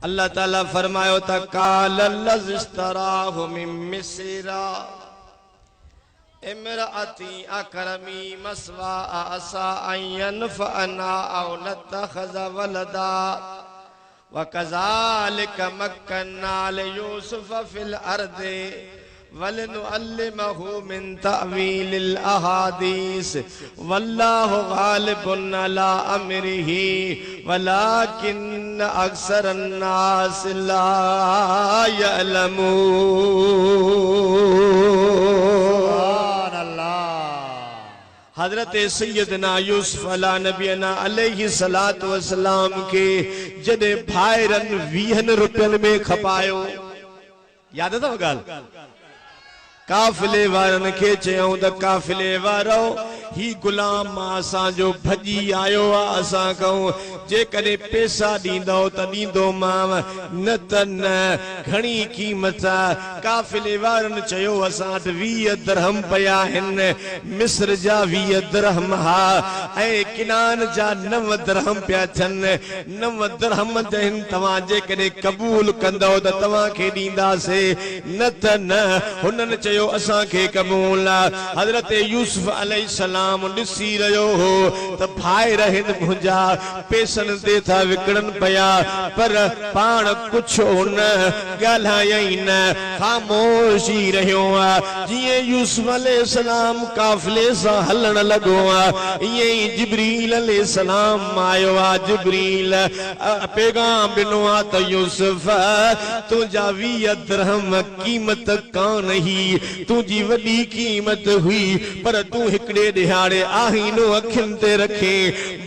अल्लाह ताला फरमायो था कालल्लज़ी इश्तराहु मिन मिस्रा इमराती अकरमी मसवा असा अन यनफ़अना औ नत्तख़ज़ वलदा वकज़ालिक मक्कन्ना लियूसुफ़ फ़िल अर्दि वलनुअल्लिमहु मिन तअवीलिल अहादीस वल्लाहु गालिबुन अला अम्रिही वलाकिन्न अक्सरन नास ला यअलमून। हजरत सैयदना यूसुफ अला नबीना अलैहि सलातु वसलाम के जडे भाइरन 20 रुपयन में खपायो। याद अथव गाल? काफिले वारन के चयूं त काफिले वारो ही गुलाम असां जो भजी आयो आ, असां कहूं जेकॾहिं पैसा ॾींदो त ॾींदो मां, न त न, घणी क़ीमत। काफिले वारन चयो असां वटि 20 दिरहम पिया आहिनि, मिस्र जा 20 दिरहम हा ऐं किनान जा 9 दिरहम पिया थियनि। 9 दिरहम आहिनि, तव्हां जेकॾहिं क़बूल कंदो त तव्हांखे ॾींदासीं, न त न। हुननि चयो असांखे क़बूल। हज़रत यूसुफ अलैहिस्सलाम ॾिसी रहियो हो त भाइर हिन मुंहिंजा पैसनि ते था विकिणनि पिया, पर पाण कुझु न ॻाल्हायई न, ख़ामोशी रहियो आहे। जीअं यूसुफ अलैहिस्सलाम काफ़िले सां हलण लॻो आहे, ईअं ई जिब्रील अलैहिस्सलाम आयो आहे। जिब्रील पैगाम ॾिनो आहे त यूसुफ तुंहिंजा 20 दिरहम क़ीमत कान ही, तुझी वडी कीमत हुई, पर तू हिकड़े दिहाड़े आहीनो अखियुनि ते रखे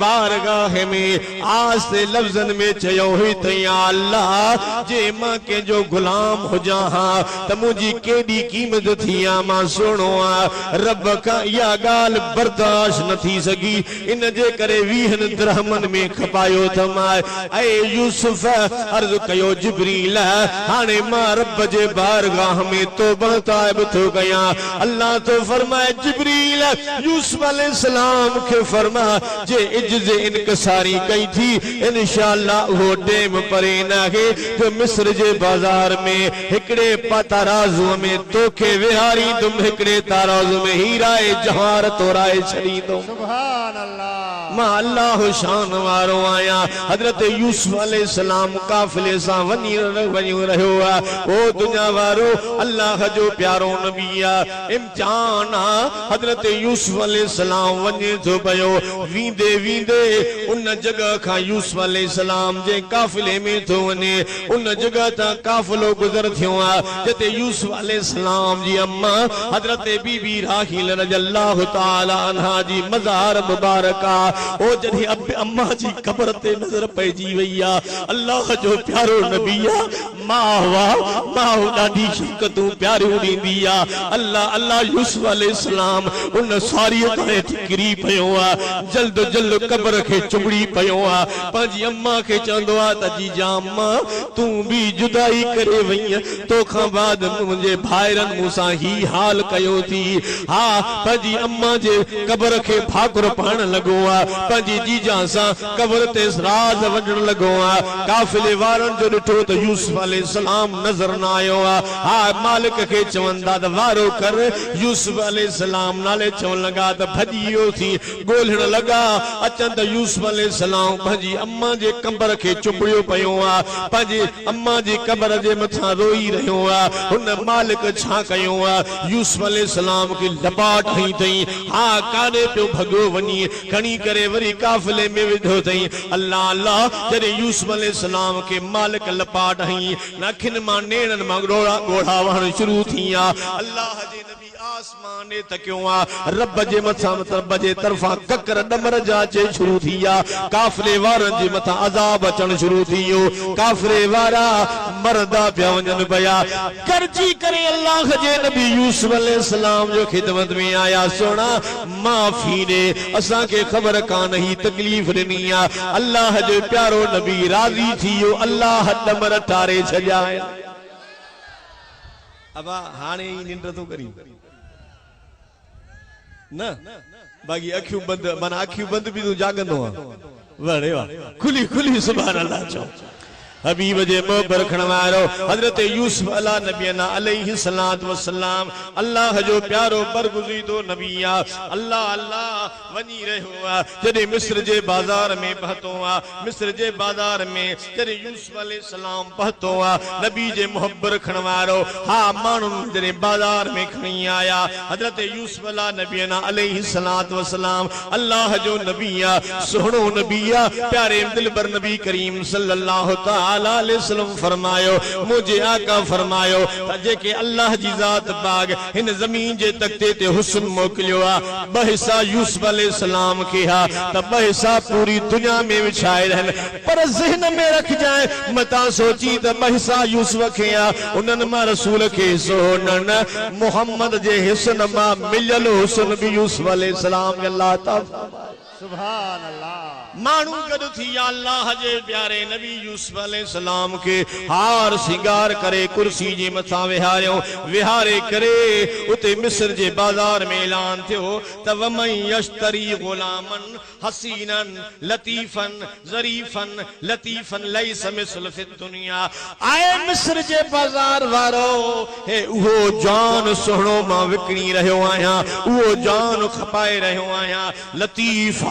बारगाह में आस्ते लफ्ज़न में चयो हुई त या अल्लाह जे मां कंहिंजो गुलाम हुजां हा त मुंहिंजी केॾी कीमत थी आ, मां सुहिणो आ। रब खां इहा ॻाल्हि बर्दाश्त न थी सघी, इन जे करे 20 दिरहमनि में खपायो त मां। ऐं यूसुफ अर्ज़ कयो जिब्रील हाणे मां रब जे बारगाह में तौबा ताइब थो कयां। अल्लाह तो फरमाए जिब्रील यूसुफ अलैहिस्सलाम के फरमा जे इज्ज़ इनकसारी कई थी, इंशाअल्लाह वो टेम परे न है जो मिस्र जे बाजार में हिकड़े तराज़ू में तोखे विहारी तुम, हिकड़े तराज़ू में हीरा जवाहर तोराए छड़ी दो। सुभान अल्लाह, मां अल्लाह शान वारो आया। हजरत यूसुफ अलैहिस्सलाम काफिले सां वञी रहियो आहे। ओ दुनिया वारो अल्लाह जो प्यारो नबी आ, इम्तिहान आ। हजरत यूसुफ अलैहिस्सलाम वञे थो पियो, वींदे वींदे उन जगह खां यूसुफ अलैहिस्सलाम जे काफिले में थो वञे, उन जगह तां काफिलो गुज़र थियो आहे जिते यूसुफ अलैहिस्सलाम जी अम्मा हजरत बीबी राहील रज़ियल्लाहु ताला अन्हा जी मज़ार मुबारक आ। ओ जॾहिं अम्मा जी क़ब्र ते नज़र पइजी वई आ, अल्लाह जो प्यारो नबी आ, मां ॾाढी शिकतूं प्यारियूं ॾींदी आ। अल्लाह अल्लाह यूसुफ अलैहिस्सलाम उन सारी ते ठिकरी पियो आ, जल्द जल्द क़ब्र खे चुमड़ी पियो आ, पंहिंजी अम्मा खे चवंदो आ त जीजा अम्मा तूं बि जुदाई करे वई, तोखां बाद मुंहिंजे भाइरनि मूंसां ही हाल कयो थी। हा, पंहिंजी अम्मा जे क़ब्र खे फाकुर पाइण लॻो आ, पंहिंजी जीजा सां क़ब्र ते राज़ वञण लॻो आ। काफ़िले वारनि जो ॾिठो त यूसुफ अलैहिस्सलाम नज़र न आयो आ। हा, मालिक खे चवंदा त वारो कर। यूसुफ अलैहिस्सलाम नाले चवण लॻा त भॼी वियो थी ॻोल्हण लॻा, अचनि त यूसुफ अलैहिस्सलाम पंहिंजी अम्मा जे क़ब्र खे चुंबड़ियो पियो आहे, पंहिंजी अम्मा जी क़ब्र जे मथां रोई रहियो आहे। हुन मालिक छा कयो आहे, यूसुफ अलैहिस्सलाम खे लपाट हई अथई। हा, काॾे पियो भॻो वञी, खणी करे वरी काफ़िले में विधो अथई। अल्लाह अल्लाह जॾहिं यूसुफ अलैहिस्सलाम खे मालिक लपाट हई, अखियुनि मां नेणनि मां ॻोढ़ा वहण शुरू थी विया। अल्लाह जे नबी आसमान तकियो आ, रब जे मथां रब जे तरफ़ां ककर डमर जा अचे शुरू थी विया। काफ़िले वारनि जे मथां अज़ाब अचण शुरू थी वियो। काफ़िले वारा मरदा पिया वञनि पिया। करजी करे अल्लाह जे नबी यूसुफ अलैहिस्सलाम जो खिदमत में आया, सोना माफ़ी ॾे, असांखे ख़बर कान ही तकलीफ़ ॾिनी आ। अल्लाह जो प्यारो नबी राज़ी थी वियो, अल्लाह डमर ठारे छॾिया। अबा हाणे ही निंड तो करी न, बाक़ी अखियूं बंद, माना अखियूं बंद भी तू जागंदो आ। वाह रे वाह, खुली खुली सुभान अल्लाह चो। हबीब जे मोहब्बर खणवारो हजरत यूसुफ अला नबीना अलैहि सलातु वसलाम अल्लाह जो प्यारो बरगुज़ीदो नबिया अल्लाह अल्लाह वनी रहो जदे मिस्र जे बाजार में पहुतो मिस्र जे बाजार में जदे यूसुफ अलैहि सलाम पहुतो नबी जे मोहब्बर खणवारो हा मानू जदे बाजार में खणी आया हजरत यूसुफ अला नबीना अलैहि सलातु वसलाम अल्लाह जो नबिया सोहणो नबिया प्यारे दिलबर नबी करीम सल्लल्लाहु फरमायो मुझे आका फरमायो जेके अल्लाह जी जात बाग इन जमीन जे तख्ते ते हुस्न मोकलियो बहिसा यूसुफ अलैहि सलाम के हा त बहिसा पूरी दुनिया में विछाए रहन पर ज़हन में रख जाए मता सोची त बहिसा यूसुफ के हा उनन मा रसूल के सोनन मोहम्मद जे हुस्न मा मिलल हुस्न भी यूसुफ अलैहि सलाम के अल्लाह ताला सुभान अल्लाह मानू गद थी अल्लाह जे प्यारे नबी यूसुफ अलैहि सलाम के हार सिंगार करे कुर्सी जे मथा विहारे करे उते मिस्र जे बाजार में ऐलान थियो त वमन यश्तरी गुलामन हसीनन लतीफन ज़रीफन लतीफन लैस मिसल फि दुनिया आए मिस्र जे बाजार वारो हे उहो जान सोहणो मां विकणी रहियो आहियां उहो जान खपाए रहियो आहियां लतीफ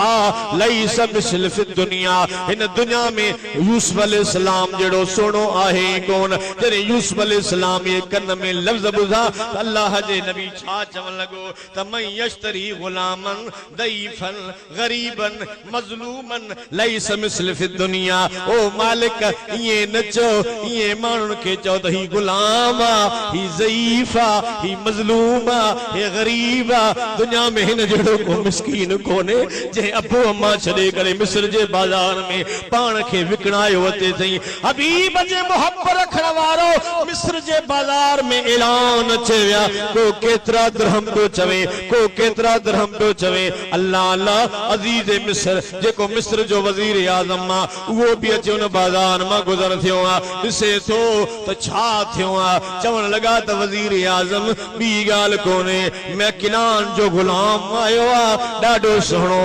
लैस मिसल फि दुनिया इन दुनिया में यूसुफ अलैहि सलाम जेड़ो सोनो आहे कोन जरे यूसुफ अलैहि सलाम ये कन में लफ्ज बुझा अल्लाह जे नबी छा चवन लगो त मैं यश्तरी गुलामन दईफन गरीबन मजलूमन लैस मिसल फि दुनिया ओ मालिक ये नचो ये मानुन के चो त ही गुलाम ही ज़ईफा ही मजलूमा हे गरीबा दुनिया में हिन जेड़ो को मिस्कीन कोने जे अबू अम्मा छड़े करे मिस्र जे बाजार में पान के विकणायो वते थई हबीब जे मोहब्बर रखण वारो मिस्र जे बाजार में ऐलान चया को केतरा दिरहम तो चवे को केतरा दिरहम तो चवे अल्लाह अल्लाह अजीज मिस्र जेको मिस्र जो वजीर आजम मा वो भी अचे उन बाजार मा गुजर थियो दिसे तो त छा थियो चवण लगा त वजीर आजम बी गाल कोने मैं किनान जो गुलाम आयो डाडो सोहणो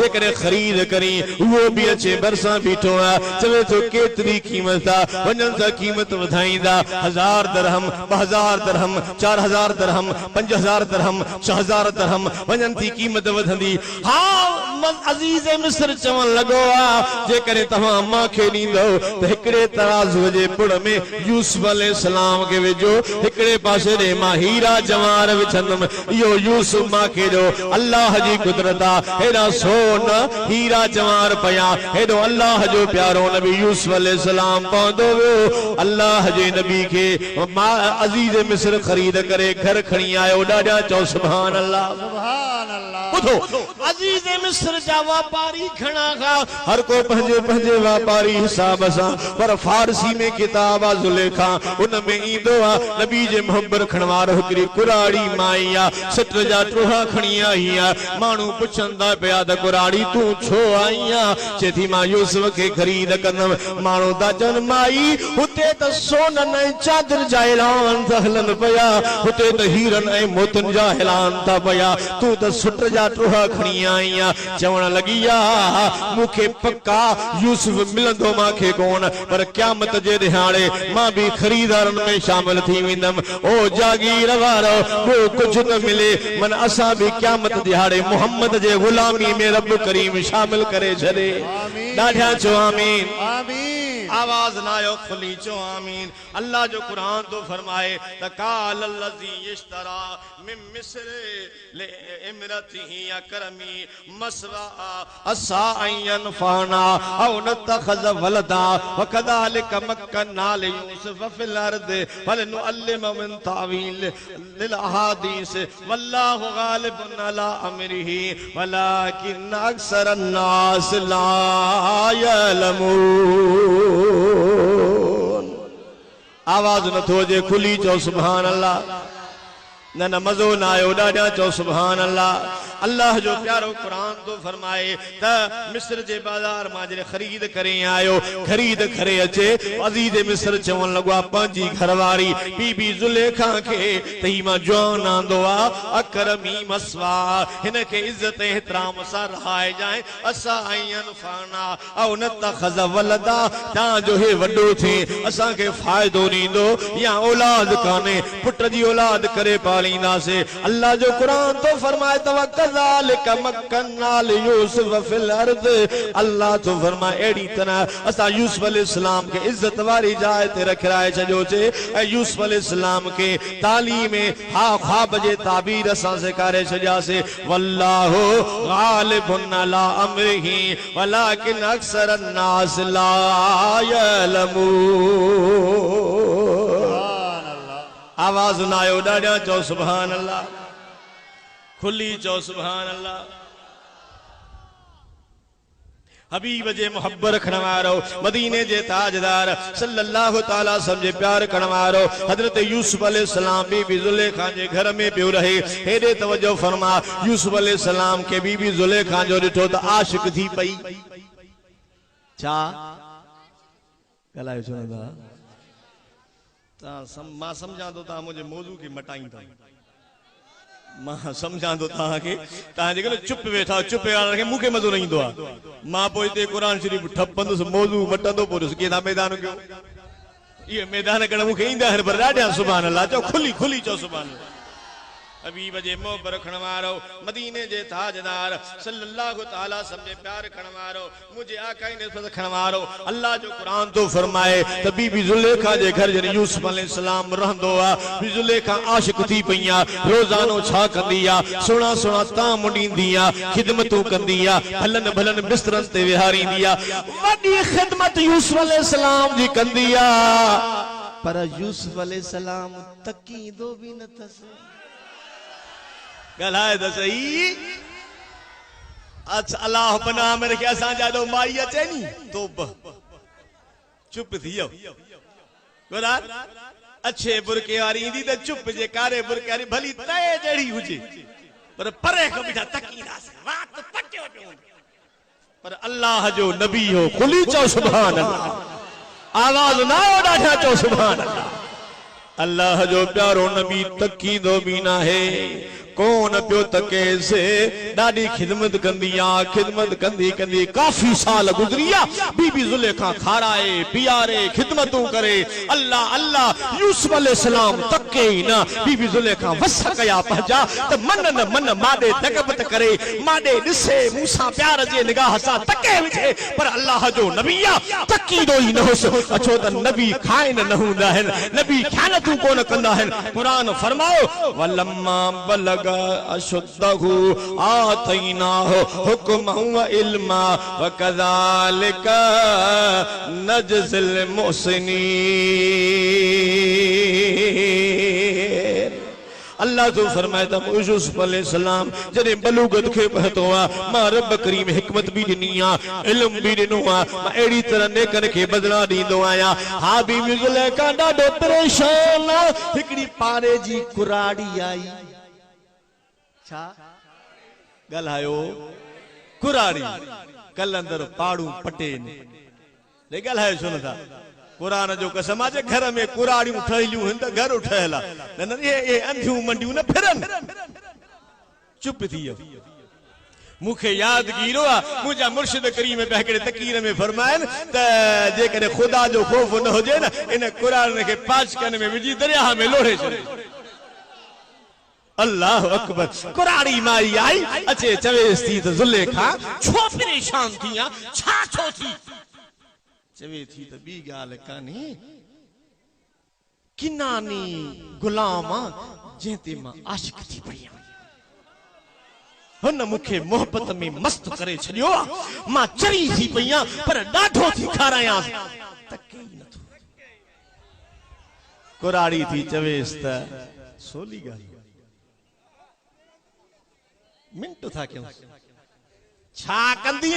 जेकरे खरीद करी वो भी अचे बरसा बीठो चवे तो केतरी कीमत वजन सा कीमत वधाईंदा 1000 दिरहम 2000 दिरहम 4000 दिरहम 5000 दिरहम 6000 दिरहम वजन थी कीमत वधंदी हां अजीज मिस्र चवन लगो जे करे तमा मां के नींदो त एकड़े तराजू जे पुड़ में यूसुफ अलैहि सलाम के वेजो एकड़े पासे रे मां हीरा जवार विछंदम यो यूसुफ मां के दो अल्लाह जी कुदरत हेरा सोन हीरा जवार पया हेडो अल्लाह जो प्यारो नबी यूसुफ अलैहि सलाम पौंदो अल्लाह जे नबी के अजीज मिस्र खरीद करे घर खणी आयो डाडा चो सुभान अल्लाह सुभान अल्लाह बुधो अजीज मिस्र जा व्यापारी खणा खा हर को पंजे पंजे व्यापारी हिसाब सा पर फारसी में किताब जुलेखा उन में ईंदो नबी जे मोहब्बर खणवार हिकड़ी कुराड़ी माईया सट जा टोहा खणी आई मानू पुछंदा पिया त कुराड़ी तू छो आईया चेथी मां यूसुफ के खरीद कंदम मानू ता चन माई हुते त सोन न चादर जा ऐलान था हलन पिया हुते त हीरन ऐं मोतन जा ऐलान था पिया तू त सुट जा टोहा खणी आईया चवण लगिया मुखे पक्का यूसुफ मिलंदो माखे कोन पर क़यामत जे दिहाड़े मां भी खरीदारन में शामिल थी विंदम ओ जागीर वारो को कुछ न मिले मन असा भी क़यामत दिहाड़े मोहम्मद जे गुलामी में रब करीम शामिल करे छड़े डाढा चो आमीन आमीन आवाज ना आयो खुली चो आमीन अल्लाह जो कुरान तो फरमाए तकाल अल्लज़ी इश्तरा मिन मिस्र ले इमरतिही अकरमी मसवा असा अयन फाना औ नतखज़ वलदा वकदालिक मक्कना ले यूसुफ फिल अर्द फलनुअल्लिम मिन तावील लिल अहादीस वल्लाहु गालिबुन अला अमरिही वलाकिन अक्सर अन्नास ला यअलमून आवाज न थो जे खुली चो सुभान अल्लाह न मजो ना आयो डाडा चो सुभान अल्लाह अल्लाह जो प्यारो कुरान तो फरमाए त मिस्र जे बाजार मां जरे खरीद करे आयो खरीद करे अचे अजीज मिस्र चवण लॻा पंहिंजी घरवारी बीबी ज़ुलेखा खे तई मां जवान आंदो आ अकरमी मसवा हिन के इज्जत एहतराम सां रहाए जाए असा आयन फाना औ नतखज़ वलदा ता जो हे वडो थे असा के फायदो नींदो या औलाद काने पुट जी औलाद करे पालींदा से अल्लाह जो कुरान तो फरमाए तवक्कज़ालिक मक्कन्ना यूसुफ फिल अर्द अल्लाह तो फरमाए एड़ी तरह असा यूसुफ अलैहिस्सलाम के इज्जत वाली जाए ते रखराए छजो छे ए यूसुफ अलैहिस्सलाम के तालीम हा ख्वाब जे ताबीर असा से करे छजा से वल्लाहु गालिबुन अला अमरिही वलाकिन अक्सर अन्नास ला यअलमून। आवाज ना आयो डाढा चो सुभान अल्लाह खुली चो सुभान अल्लाह। हबीब जे मोहब्बत रखण वारो मदीने जे ताजदार सल्लल्लाहु ताला समझे प्यार करण वारो हजरत यूसुफ अलैहिस्सलाम बीबी ज़ुलेखा जे घर में पियो रहे हेडे तवज्जो फरमा यूसुफ अलैहिस्सलाम के बीबी ज़ुलेखा जो ॾिठो त आशिक थी पई छा गलायो छो न ता मां समझा तो ता मुझे मौजू की मटाईंदा मां समझा तो ताके ताजे के चुप वेठा चुप रखे मुखे मजो नहीं दो मां पोइ ते कुरान शरीफ ठपंदुस मौजू मटंदो पोइस केदा मैदान कयो ये मैदान कण मुखे इंदा हर पर डाढा सुभान अल्लाह चो खुली खुली चो सुभान अल्लाह। हबीब जे मोहब्बत रखण वारो मदीने जे ताजदार सल्लल्लाहु ताला समझे प्यार करण वारो मुझे आका ने रखण वारो अल्लाह जो कुरान तो फरमाए त बीबी ज़ुलेखा जे घर जने यूसुफ अलैहिस्सलाम रहंदो आ बी ज़ुलेखा आशिक थी पईया रोजानो छा कंदी आ सुणा सुणा ताम ॾींदी आ खिदमतूं कंदी आ भलन भलन बिस्तरन ते विहारींदी आ वॾी खिदमत यूसुफ अलैहिस्सलाम जी कंदी आ पर यूसुफ अलैहिस्सलाम तकीदो भी न थस गलाए तो सही। अच्छा अल्लाह बना मेरे के असा जादो माई अचे नी तो चुप थियो कुरान अच्छे बुरके वाली इंदी तो चुप जे कारे बुरके वाली भली तय जड़ी हुजे पर परे को बिठा तकीदा से बात पट्यो पर अल्लाह जो नबी हो खुली चो सुभान अल्लाह आवाज ना डाठा चो सुभान अल्लाह। अल्लाह जो प्यारो नबी तकीदो भी ना है कौन पियो तके से डाडी खिदमत कंदी आ खिदमत कंदी कंदी काफी साल गुजरिया बीबी ज़ुलेखा खाराए पियारे खिदमतों करे अल्लाह अल्लाह यूसुफ अलैहिस्सलाम तके ना बीबी ज़ुलेखा वस कया पजा त मन न मन माडे दगबत करे माडे दिसे मूसा प्यार जे निगाह सा तके विचे पर अल्लाह जो नबिया तकीदो ही न होस अछो त नबी खाइन न हुंदा है नबी ख्यानतू कोन कंदा है कुरान फरमाओ वलम्मा बलग अशुद्धहु आतैनाहु हुक्मन व इल्मा व कज़ालिका नजज़िल मुहसिनीन। अल्लाह तो फरमाए त यूसुफ अलैहिस्सलाम जने बलूगत के पहतो आ मां रब करीम हिकमत भी दिनी आ इल्म भी दिनो आ मां एड़ी तरह नेकन के बदला दींदो आया हा बीबी ज़ुलेखा ॾाढो परेशान आ हिकड़ी पारे जी कुराड़ी आई छा गलायो कुराड़ी कलंदर पाड़ू पटेन ले गलायो छो नथा कुरान जो कसम आज घर में कुराड़ियूं ठहिलियूं हिन त घर ठहियल न न ये अंधियूं मंडियूं न फिरन चुप थी वियो मुखे यादगीरो आ मुझा मुर्शिद करीम पे हिकड़े तकीर में फरमाइन त जेकॾहिं खुदा जो खौफ न हुजे न इन कुरान के पांच कन में विझी दरिया में लोढ़े छॾे अल्लाह अकबर कुराड़ी माई आई अचे चवेस थी त ज़ुलेखा छो परेशान थी आ छा छो थी चवे थी त बी गाल काने किनानी गुलाम जेते मां आशिक थी पई हुन मुखे मोहब्बत में मस्त करे छडियो मां चरी थी पईया पर डाढो थी खाराया तके नथो कुराड़ी थी चवेस त सोली गाल मिनट था क्यों छा कंदी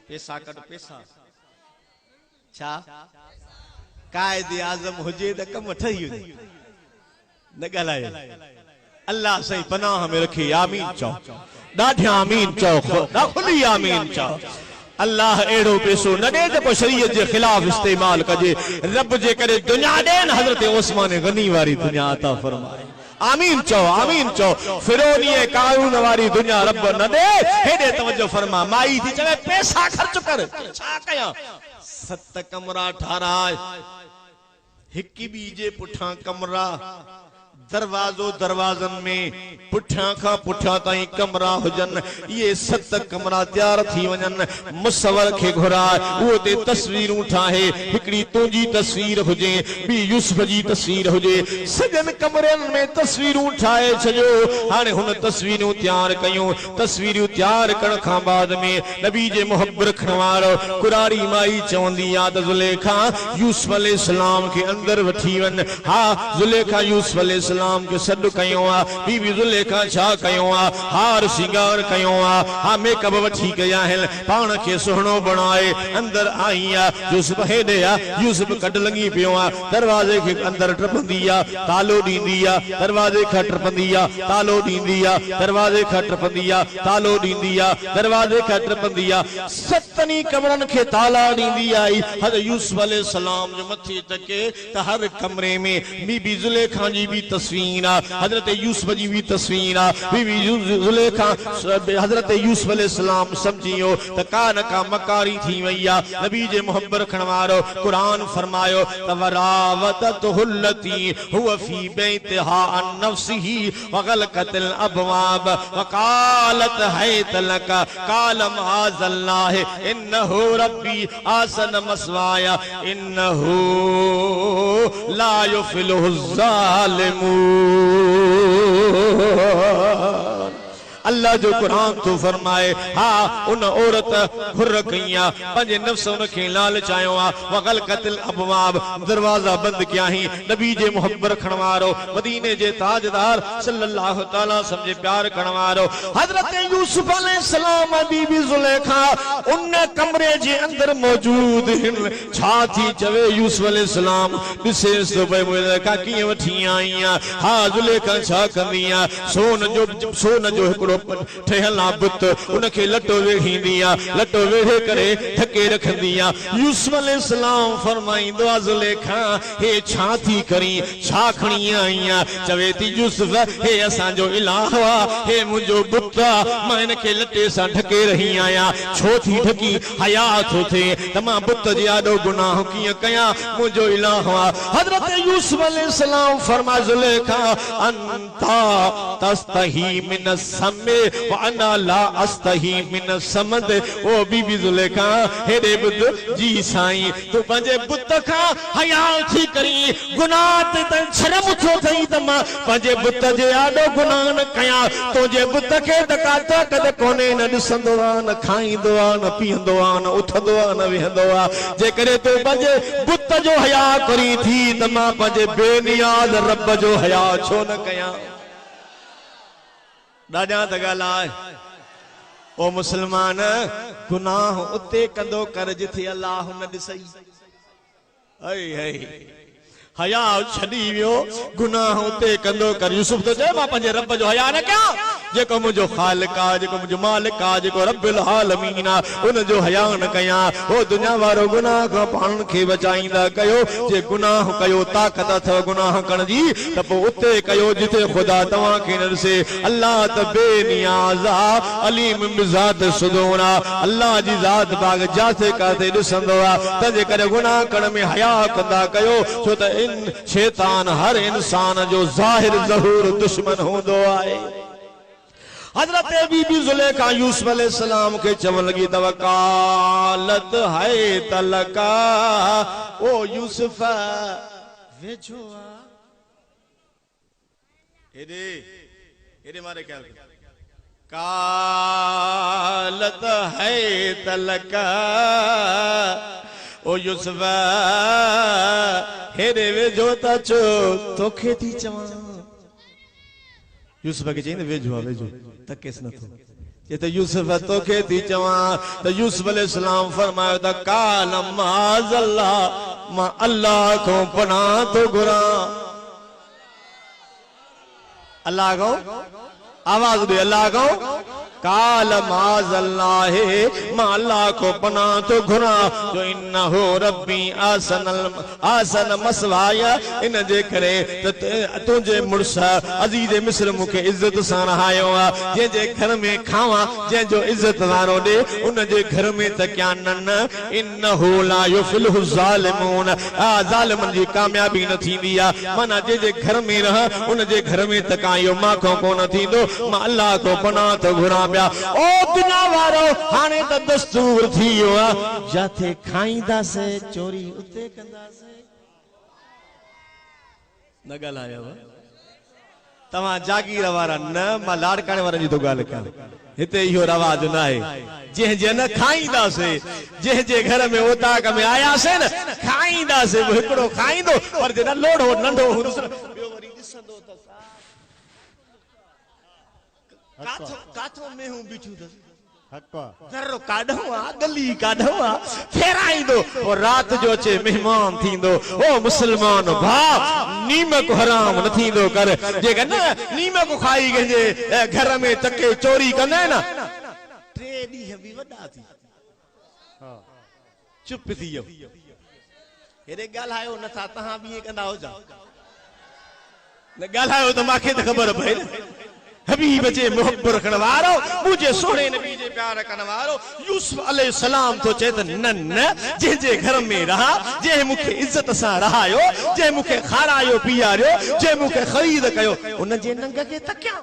पैसा कट पैसा छा कायदे आजम हुजे त कम ठही न गलाए अल्लाह सही पनाह में रखे आमीन चओ ॾाढी आमीन चओ खुली आमीन चओ अल्लाह एड़ो पैसो न दे जेको शरीयत जे खिलाफ इस्तेमाल कजे रब जे करे दुनिया देन हजरत उस्मान गनी वारी दुनिया अता फरमाए आमीन चओ फिरौनी कारून वारी दुनिया रब न दे हेडे तवज्जो फरमा माई थी चवे पैसा खर्च कर छा कया 7 कमरा ठाराए हिकी बी जे पुठा कमरा दरवाजो दरवाजन में पुठा का पुठा ताई कमरा हुजन ये 7 कमरा तैयार थी वजन मुसवर के घुरा वो ते तस्वीरूं ठाहे हिकड़ी तुंजी तस्वीर हुजे बी यूसुफ जी तस्वीर हुजे सजन कमरन में तस्वीरूं ठाहे छजो हाने हुन तस्वीरूं तैयार कयूं तस्वीरूं तैयार करण खां बाद में नबी जे मोहब्बत रखण वारो कुरारी माई चवंदी याद जुलेखा यूसुफ अलैहिस्सलाम के अंदर वठी वन हा जुलेखा यूसुफ अलैहिस्सलाम के सद कयो आ बीबी जुलेखा छा कयो आ हार सिंगार कयो आ हा मेकअप वठी गया है पाण के सुहणो बनाए अंदर आई आ यूसुफ हेडे आ यूसुफ कट लगी पियो आ दरवाजे के अंदर टपंदी आ तालो दींदी आ दरवाजे खा टपंदी आ तालो दींदी आ दरवाजे खा टपंदी आ तालो दींदी आ दरवाजे खा टपंदी आ 7 कमरन के ताला दींदी आई हज़रत यूसुफ अलैहिस्सलाम जो मथे तके त हर कमरे में बीबी जुलेखा जी भी तस्वीर हजरत यूसुफ जी भी तस्वीर बीबी जुलेखा हजरत यूसुफ अलैहिस्सलाम समझियो त कान का मकारी थी वैया नबी जे मोहब्बत रखण वारो कुरान फरमायो त वरावतहुल्लती हुवा फी बैतिहा अन नफ्सिही वगलकतिल अबवाब वकालत हैत लक काल माज़ल्लाह इन्नहु रब्बी आसन मसवाया इन्नहु ला युफ्लिहु ज़ालिमून अल्लाह जो कुरान तो फरमाए हा उन औरत खुर कईया पंजे नफ्स उन के लालचायो आ वगल कतिल अबवाब दरवाजा बंद किया ही नबी जे मोहब्बत रखण वारो मदीने जे ताजदार सल्लल्लाहु तआला समझे प्यार करण वारो हजरत यूसुफ अलैहिस्सलाम बीबी जुलेखा उन कमरे जे अंदर मौजूद हिन छा थी चवे यूसुफ अलैहिस्सलाम दिसे तो भाई जुलेखा की वठी आई हा जुलेखा छा कंदिया सोन जो ठहला बुत उनके लटो वेहींदी आ लटो वेहे करे थके रखंदी आ यूसुफ अलैहिस्सलाम फरमाइंदो आ जुलेखा हे छा थी करी छा खणी आई आ चवे थी यूसुफ हे असा जो इलाह वा हे मुजो बुत मां इनके लटे सा ढके रही आया छो थी ढकी हया थो थे तमा बुत जे आडो गुनाह किया कया मुजो इलाह वा हजरत यूसुफ अलैहिस्सलाम फरमा जुलेखा अंता तस्तही मिन में वाना ला अस्तही मिन समद ओ बीबी जुलेखा हेरे बुत जी साईं तू पंजे बुत का हया थी करी गुनाह ते शर्म छो थई त मां पंजे बुत जे आडो गुनाह न कया तुझे बुत के दकाता कद कोने न दिसंदो आ न खाईंदो आ न पींदो आ न उठंदो आ न वेहंदो आ जे करे तू पंजे बुत जो हया करी थी त मां पंजे बेनियाज रब जो हया छो न कया दादा त ॻाल्हाए ओ मुसलमान गुनाह उते कंदो कर जिथे अल्लाह न ॾिसई हया छड़ी वियो गुनाह उते कंदो कर यूसुफ तो चए मां पंहिंजे रब जो हया न कया जेको मुझो खालिक आ जेको मुझो मालिक आ जेको रब्बुल आलमीन आ उन जो हया न कया ओ दुनिया वारो गुनाह खां पाण खे बचाईंदा कयो जे गुनाह कयो ताकत अथव गुनाह करण जी त पोइ उते कयो जिथे खुदा तव्हां खे न ॾिसे अल्लाह त बेनियाज़ आ अलीम बिज़ात सुदूर आ अल्लाह जी ज़ात बाग जाते काते ॾिसंदो आ तंहिंजे करे गुनाह करण में हया कंदा कयो छो त इन शैतान हर इंसान जो ज़ाहिर ज़हूर दुश्मन होंदो आहे हजरत बीबी जुलेखा यूसुफ अलैहिस्सलाम के चवन लगी तवकालत है तलका ओ यूसुफ वेझो आ एडे मारे ख्याल कालत है तलका ओ यूसुफ हेरे वेझो ता चो तोखे थी चवां यूसुफ के चईंदे वेझो वेझो तकेस न थो ये तो यूसुफ तोखे थी चवां त यूसुफ अलैहिस्सलाम फरमायो त काल माज़ल्लाह मां अल्लाह को पनाह तो घुरा अल्लाह को आवाज दे, अल्लाह को काल माज़ल्लाह, मां अल्लाह को पनाह तो घुरा जो इन्नहु रब्बी आसन मसवाया, इन जे करे तुझे मुर्स अजीज मिस्र मुखे इज्जत सां रहायो आ, जे जे घर में खावा जे जो इज्जत वारो दे उन जे घर में त क्या नन, इन्नहु ला युफ्लिहु ज़ालिमून, ज़ालिमन जी कामयाबी न थींदी आ, माना जे जे घर में रह उन जे घर में त कायो माखो कोन थींदो, मां अल्लाह को पनाह तो घुरा। ओ दुनिया वारो हाणे त दस्तूर थी वियो आ, जाथे खाईंदासे चोरी उते कंदासे। न ॻाल्हायो तव्हां जागीर वारा न, मां लाड़काणे वारनि जी तो ॻाल्हि कयां, हिते इहो रवाज न आहे, जंहिंजे न खाईंदासे, जंहिंजे घर में ओताक में आयासीं न खाईंदासे, हिकिड़ो खाईंदो पर जे न लोढ़ो नंढो हूंदुसि ॿियो वरी ॾिसंदो त काथो में हूं बिठू दस दरो काढो आ, गली काढो आ, फेराईंदो और रात जो अचे मेहमान थींदो। ओ मुसलमान भाउ, नीमक हराम न थींदो कर, जेका न नीमक खाई कंहिंजे घर में तके चोरी कंदा न, 3 ॾींहं बि वॾा थी चुप थी वियो। हेॾे ॻाल्हायो नथा, तव्हां बि ईअं कंदा हुजो, न ॻाल्हायो त मूंखे त ख़बर पए न। हबीब जे मोहब्बत रखण वारो, मुझे सोने नबी जे प्यार करण वारो यूसुफ अलैहिस्सलाम तो चए त न न, जंहिंजे घर में रहा, जंहिं मूंखे इज्जत सां रहायो, जंहिं मूंखे खारायो पीआरियो, जंहिं मूंखे ख़रीद कयो, उन जे नंग खे तकिया।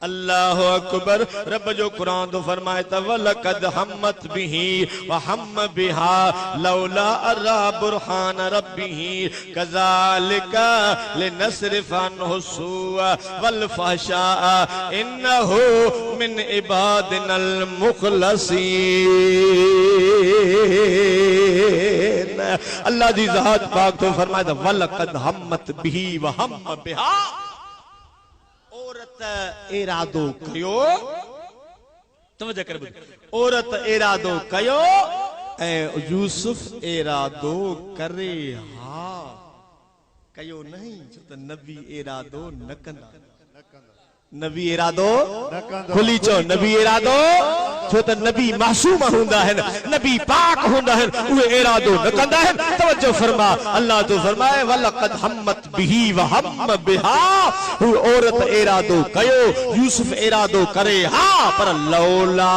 अल्लाहु अकबर। रब जो कुरान तो फरमाए त वलकद हम्मत बिही व हम बिहा लौला अरा बुरहान रब्बिही कज़ालिका लिनसरिफ अन्हु सुअ वल फहशा इन्नहु मिन इबादिनल मुखलसीन। अल्लाह जी ज़ात पाक तो फरमाए त वलकद हम्मत बिही व हम बिहा, औरत इरादो कयो, तवज्जो कर, औरत इरादो कयो ऐं यूसुफ इरादो करे हा कयो नहीं, छो त नबी इरादो न कंदा, नबी इरादो खुली चो, नबी इरादो, छो त नबी मासूम हूंदा आहिनि, नबी पाक हूंदा आहिनि, उहे इरादो न कंदा आहिनि। तवज्जो फरमा, अल्लाह तो फरमाए वलकद हम्मत बिही व हम बिहा, हू औरत इरादो कयो, यूसुफ इरादो करे हा, पर लौला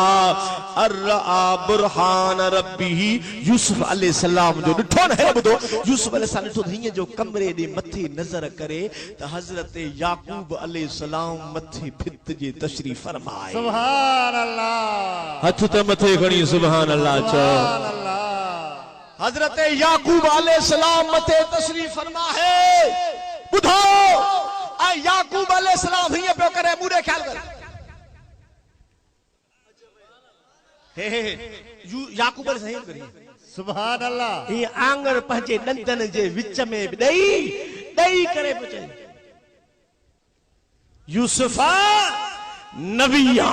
अर्रा बुरहान रब्बिही, यूसुफ अलैहिस्सलाम जो ॾिठो न है, ॿुधो यूसुफ अलैहिस्सलाम ॾिठो हीअं जो कमरे ॾे मथे नज़र करे त हज़रत याकूब अलैहिस्सलाम मथे भित जे तशरीफ फरमाए। सुभान अल्लाह, हथ ते मथे खणी सुभान अल्लाह चो। हजरत याकूब अलैहिस्सलाम मथे तशरीफ फरमा है, ॿुधो ऐं याकूब अलैहिस्सलाम हीअं पियो करे, मूंखे ख्याल कर, याकूब अलैहिस्सलाम करे सुभान अल्लाह, ये आंगन पंहिंजे ॾंदनि जे विच में ॾेई करे पियो चए यूसुफा नबिया,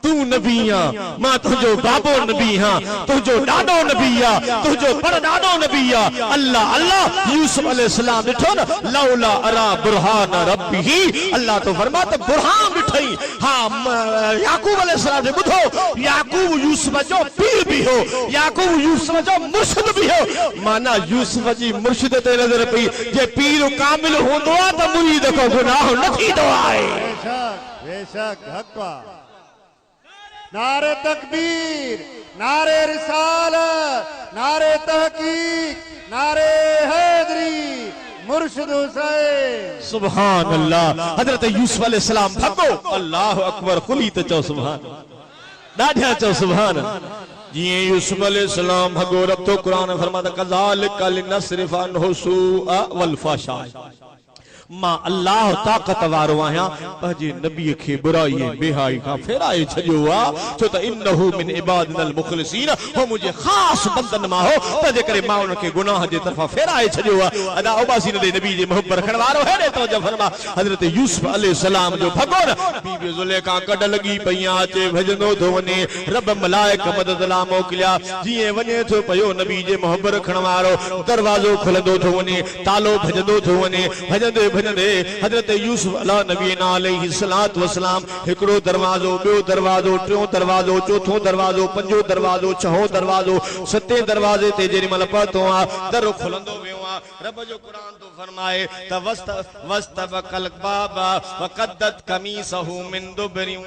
तू नबिया, मां तुझो बाबो नबी हां, तुझो ॾाॾो नबी आ, तुझो पर ॾाॾो नबी आ। अल्लाह अल्लाह, यूसुफ अलैहिस्सलाम ॾिठो न लौला अरा बुरहान रब्बिही, अल्लाह तो फरमा त बुरहान ॾिठई। हां याकूब अलैहिस्सलाम ने ॿुधो, याकूब यूसुफ जो पीर भी हो, याकूब यूसुफ जो मुर्शिद भी हो, माना यूसुफ जी मुर्शिद ते नज़र पई, जे पीर कामिल हूंदो आ त मुरीद को गुनाह न थींदो आहे। बेशक बेशक हक़ वा। नारे तकबीर, नारे रिसालत, नारे तहकीक, नारे हैदरी, मुर्शिद हुसैन। सुभान अल्लाह। हजरत यूसुफ अलैहिस्सलाम भगो, अल्लाह अकबर, खुली त चओ सुभान, ॾाढा चओ सुभान। जीअं यूसुफ अलैहिस्सलाम भगो, रब तो कुरान फरमाता कज़ालिका लिनसरिफ अन्हु सुअ वल फहशा, मां अल्लाह ताक़त वारो आहियां, पंहिंजे नबी खे बुराई ऐं बेहाई खां फेराए छॾियो आहे, छो त इन्नहु मिन इबादिनल मुखलिसीन, हो मुंहिंजे ख़ासि बंदनि मां हो, तंहिंजे करे मां उनखे गुनाह जे तरफ़ां फेराए छॾियो आहे। अदा उबासी न ॾे, नबी जे मोहब्बत रखण वारो है ने। तवज्जो फरमा, हज़रत यूसुफ अलैहिस्सलाम जो भॻो न बीबी ज़ुलेखा कढ लॻी पईयां, अचे भॼंदो थो वञे, रब मलाइक मदद लाइ मोकिलिया, जीअं वञे थो पियो नबी जे मोहब्बत रखण वारो, दरवाज़ो खुलंदो थो वञे, तालो भॼंदो थो वञे, भॼंदे भजंदे हजरत यूसुफ अला नबीना अलैहि सलात व सलाम हिकड़ो दरवाजो ॿियो दरवाजो टियों दरवाजो चौथों दरवाजो पंजो दरवाजो छहों दरवाजो सतें दरवाजे ते जेॾी महिल पहुतो आहे दर खुलंदो वियो आहे रब जो क़ुरान तो फरमाए त वस्तबकल बाबा वक़द्दत कमीसहु मिन दुबरिन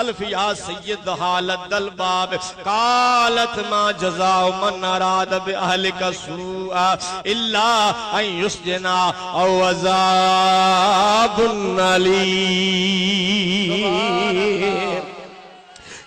अल्फिया सय्यद हालदल बाब कालत मा जज़ाउ मन अराद बिअहलिका सूआ इल्ला अन युस्जना औ अज़ाबुन अलीम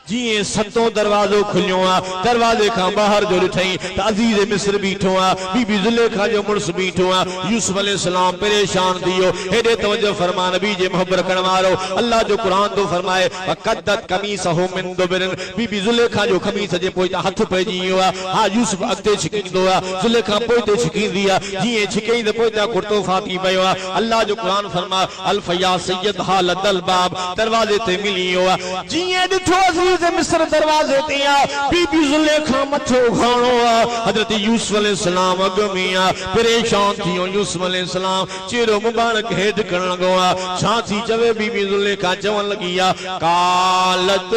जी सतों दरवाजो खुलियो आ दरवाजे का बाहर जो ॾिठई त अज़ीज़ मिस्र बीठो आ बीबी ज़ुलेखा जो मुड़स बीठो आ यूसुफ अलैहिस्सलाम परेशान थियो हेॾे तवज्जो फरमा नबी जे मोहब्बत करण वारो अल्लाह जो क़ुरान तो फरमाए वक़द्दत कमीसहु मिन दुबरिन बीबी ज़ुलेखा जो खमीस जे पोइता हथ पइजी वियो आ हा यूसुफ अॻिते छिकींदो आ ज़ुलेखा पोइते छिकींदी आ जीअं छिकई त पोइता कुर्तो फाटी पियो आ अल्लाह जो क़ुरान फरमा अल्फया सय्यद हालदल बाब दरवाजे ते मिली वियो आ जीअं ॾिठो मिस्र दरवाजे ते आ बीबी ज़ुलेखा मथो उघाणो आ हजरत यूसुफ अलैहिस्सलाम अॻ में आ परेशान थियो यूसुफ अलैहिस्सलाम चेहरो मुबारक हेठि करण लॻो आ छा थी चवे बीबी ज़ुलेखा चवण लॻी आ कालत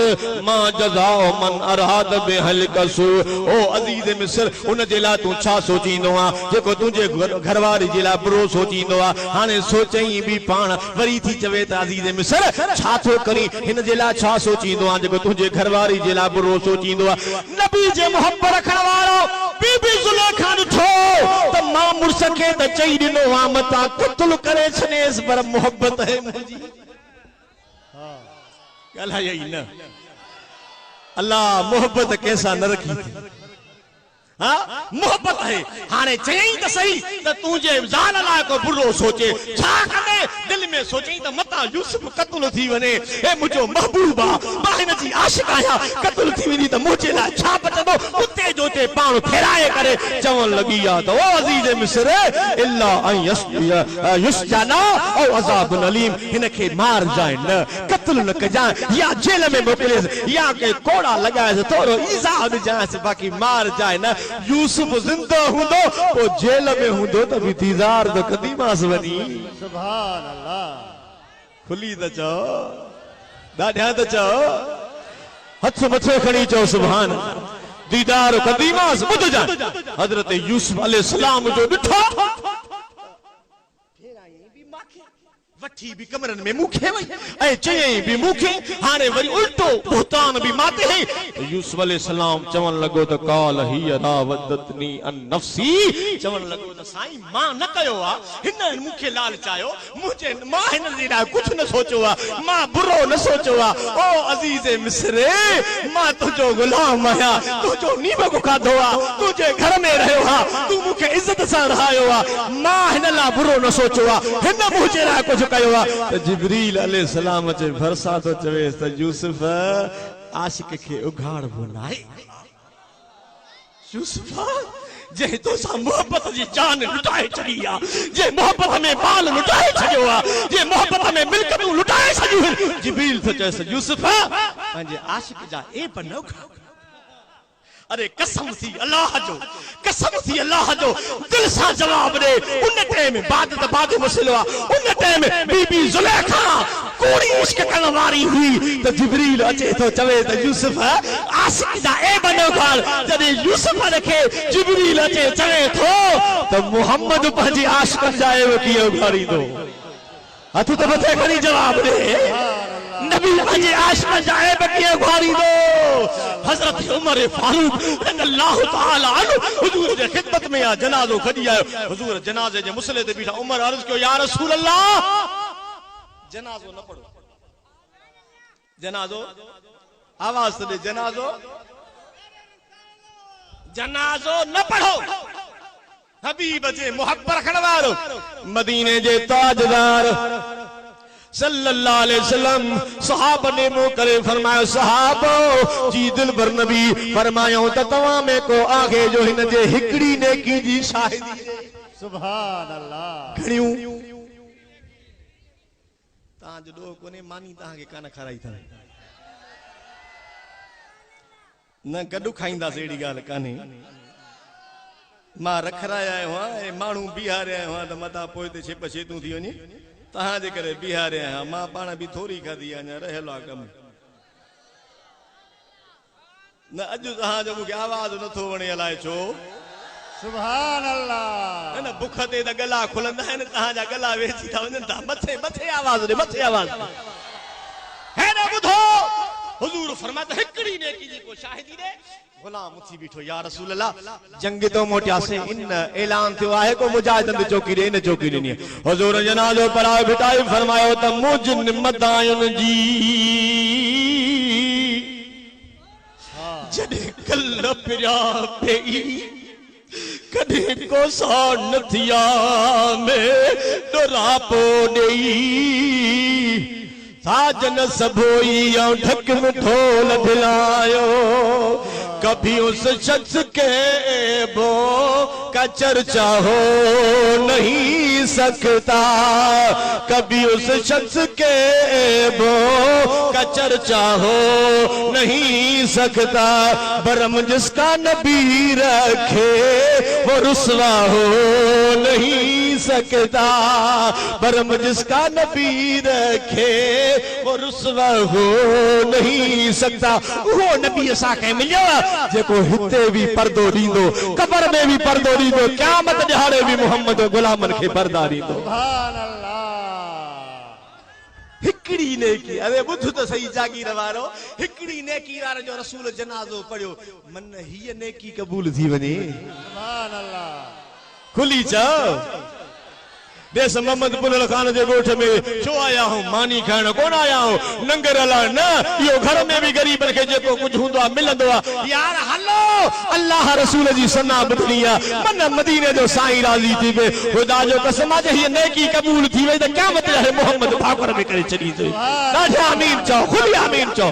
मा जज़ाउ मन अराद बिअहलिका सू ओ अज़ीज़ मिस्र उन जे लाइ तूं छा सोचींदो आ जेको तुंहिंजे घरवारी जे लाइ बुरो सोचींदो आ हाणे सोचई बि पाण वरी थी चवे त अज़ीज़ मिस्र छा थो करी हिन जे लाइ छा सोचींदो आ जेको तुंहिंजे घरवारी जे लाइ बुरो सोचींदो आ नबी जे मोहब्बत रखण वारो बीबी ज़ुलेखा ॾिठो त मां मुड़स खे त चई ॾिनो आ मतां क़त्ल करे छॾेसि पर मोहब्बत है मुंहिंजी ॻाल्हाई न अल्लाह मोहब्बत कंहिंसां न रखी हाँ मोहब्बत है हाने चई त सही त तुझे ज़ाल लाइ को बुरो सोचे छा कंदे दिल में सोचई त मता यूसुफ क़त्ल थी वने ए मुझो महबूबा मां हिन जी आशिक आहियां क़त्ल थी वनी त मुझे लाइ छा बचंदो उते जो ते पाण फेराए करे चवण लगी आ त ओ अज़ीज़ मिस्र इल्ला अन युस्जना औ अज़ाबुन अलीम हिन खे मार जाए न क़त्ल न कजाए या जेल में मोकिले या के कोड़ा लगाए थोरो ईज़ा ॾिजांसि बाक़ी मार जाए न यूसुफ जिंदा हुंदो वो जेल में हुंदो त भी दीदार तो कदी मास वनी सुभान अल्लाह खुली त चओ ॾाढा त चओ हथ मथे खणी चओ सुभान दीदार कदी मास ॿुध जा हजरत यूसुफ अलैहिस्सलाम जो ॾिठो वठी भी कमरन में मुखे वई ऐं चयई भी मुखे हाने वरी उल्टो बुहतान भी माते है यूसुफ अलैहिस्सलाम चवण लगो त काल ही रावदतनी अन नफ्सी चवण लगो त साईं मां न कयो आ हिन मुखे लालचायो मुझे मां हिन जे लाइ कुछ न सोचो आ मां बुरो न सोचो आ ओ अजीज मिस्र मां तुझो गुलाम आया तुझो नीमक खाधो आ तुझे घर में रहियो आ तू मुखे इज्जत सां रहायो आ मां हिन लाइ बुरो न सोचो आ हिन मुझे लाइ कुछ कयो आ त जिब्रील अलैहिस्सलाम जे भरसा तो चवे त यूसुफ आशिक के उघाड़बो नाहे यूसुफ जे तो सा मोहब्बत जी जान लुटाए छड़ी आ जे मोहब्बत में बाल लुटाए छडियो आ जे मोहब्बत में मिल्कत लुटाए छडियो जिब्रील तो चवे यूसुफ पंहिंजे आशिक जा ए बनो अरे कसम थी अल्लाह जो दिल सा जवाब दे उन टाइम बाद मसलो आ उन टाइम बीबी ज़ुलेखा कोड़ी इश्क करण वारी हुई त जिब्रील अचे तो चवे त यूसुफ आशिक जा ए बनो गाल जदे यूसुफ के जिब्रील अचे चवे तो त मोहम्मद पंहिंजी आशिकन जा ए कियो घारी दो हथ तो मथे खणी जवाब दे नबी पंहिंजे आशिक जा ए कियो घारी दो हजरत उमर फारूक रज़ियल्लाहु तआला अन्हु हुजूर जे खिदमत में आ जनाजो खड़ी आयो हुजूर जनाजे जे मुसले ते बीठा उमर अर्ज कयो या रसूल अल्लाह जनाजो न पढ़ो जनाजो आवाज से जनाजो न पढ़ो हबीब जे मोहब्बत रखण वारो मदीने जे ताजदार सल्लल्लाहु अलैहि वसल्लम सहाबा ने मुंह करे फरमायो सहाबो जी दिल भर नबी फरमायो त तवा में को आगे जो हिन जे हिकड़ी नेकी जी शाहिदी सुभान अल्लाह घणियूं ता जो कोने मानी ता के कान खराई था न गडु खाइंदा एड़ी गाल काने मां रखराया आहियो आहियां माण्हू बीहारिया आहियो आहियां त मथां पोइ ते छिप छेतूं थी वञे तव्हांजे करे बीहारिया आहियां मां पाण बि थोरी खाधी आहे अञा रहियल आहे कमु न अॼु तव्हांजो मूंखे आवाज़ नथो वणे अलाए छो सुभान अल्लाह न बुख ते त गला खुलंदा आहिनि तव्हांजा गला वेची था वञनि था मथे मथे आवाज़ ॾे मथे आवाज़ है न ॿुधो हुजूर फरमाता हिकड़ी नेकी जी को शाहिदी ॾे गुलाम उथी बीठो या रसूल अल्लाह जंग तो मोटियासे इन ऐलान थियो आहे को मुजाहिदन दी चौकी ॾे इन चौकी ॾिनी हुजूर जनाज़ो पढ़ाए बिठाई फरमायो त मुझ निमदायुन जी जॾहिं कल पिया पई कॾहिं कोसा नथिया में डोरापो ॾेई साजन सबोई और ढक में ढोल दिलायो कभी उस शख्स के वो का चर्चा हो नहीं सकता कभी उस शख्स के वो का चर्चा हो नहीं सकता बरम जिसका नबी रखे वो रुसवा हो नहीं सकता बरम जिसका नबी रखे वो रुसवा हो नहीं सकता वो नबी असा के मिलियो जेको हिते भी पर्दो दींदो कब्र में भी पर्दो दींदो क़यामत ॾिहाड़े भी मोहम्मद गुलामन के पर्दा दींदो सुभान अल्लाह हिकड़ी नेकी अरे बुध तो सही जागीर वारो हिकड़ी नेकी वारे जो रसूल जनाज़ो पढ़ियो मन ही नेकी कबूल थी वने सुभान अल्लाह खुली चओ देस मोहम्मद बुलल खान जे गोठ में छो आया हूं मानी खाइण कोन आया हूं नंगर हला न यो घर में भी गरीब के जेको कुछ हुंदो आ मिलंदो आ यार हलो अल्लाह रसूल जी सना बुधनी आ मन मदीने जो साईं राजी थी वे खुदा जो कसम आ जे नेकी कबूल थी वे त क़यामत है मोहम्मद भाकुर में करे चली थी राजा आमीन चओ खुली आमीन चओ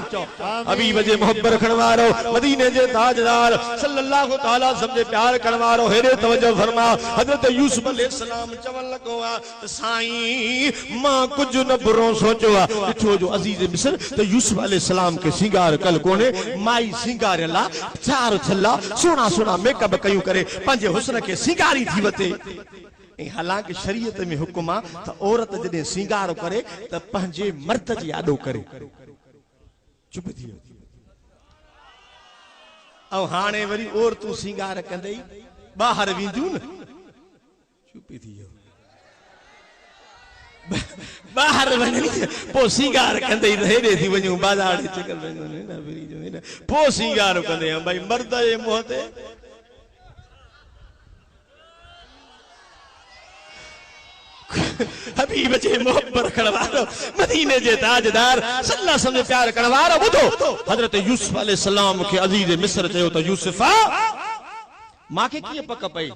हबीब जे मोहब्बत रखण वारो मदीने जे ताजदार सल्लल्लाहु तआला सब जे प्यार करण वारो हेरे तवज्जो फरमा हजरत यूसुफ अलैहि सलाम चवण लॻो साईं मां कुछ न बुरो सोचो आ छो जो अजीज मिस्र तो यूसुफ अलैहि सलाम के सिंगार कल कोने माई सिंगार ला चार छल्ला सोना सोना मेकअप कयूं करे पंजे हुस्न के सिंगारी थी वते हालांकि शरीयत में हुक्म आ त औरत जदे सिंगार करे त पंजे मर्द जी आडो करे चुप थी औ हाणे वरी औरतूं सिंगार कंदई बाहर वेंदियूं न चुप थी बाहर वञणी पो सिंगार कंदे हेॾे थी वञूं बाज़ार चकर वञूं पो सिंगार कंदे भाई मर्द जे मुंहं ते हबीब जे मोहब्बत रखण वारो मदीने जे ताजदार सल्लल्लाहु अलैहि वसल्लम प्यार करण वारो ॿुधो हज़रत यूसुफ अलैहि सलाम के अजीज मिस्र चयो त यूसुफा मांखे कीअं पक पई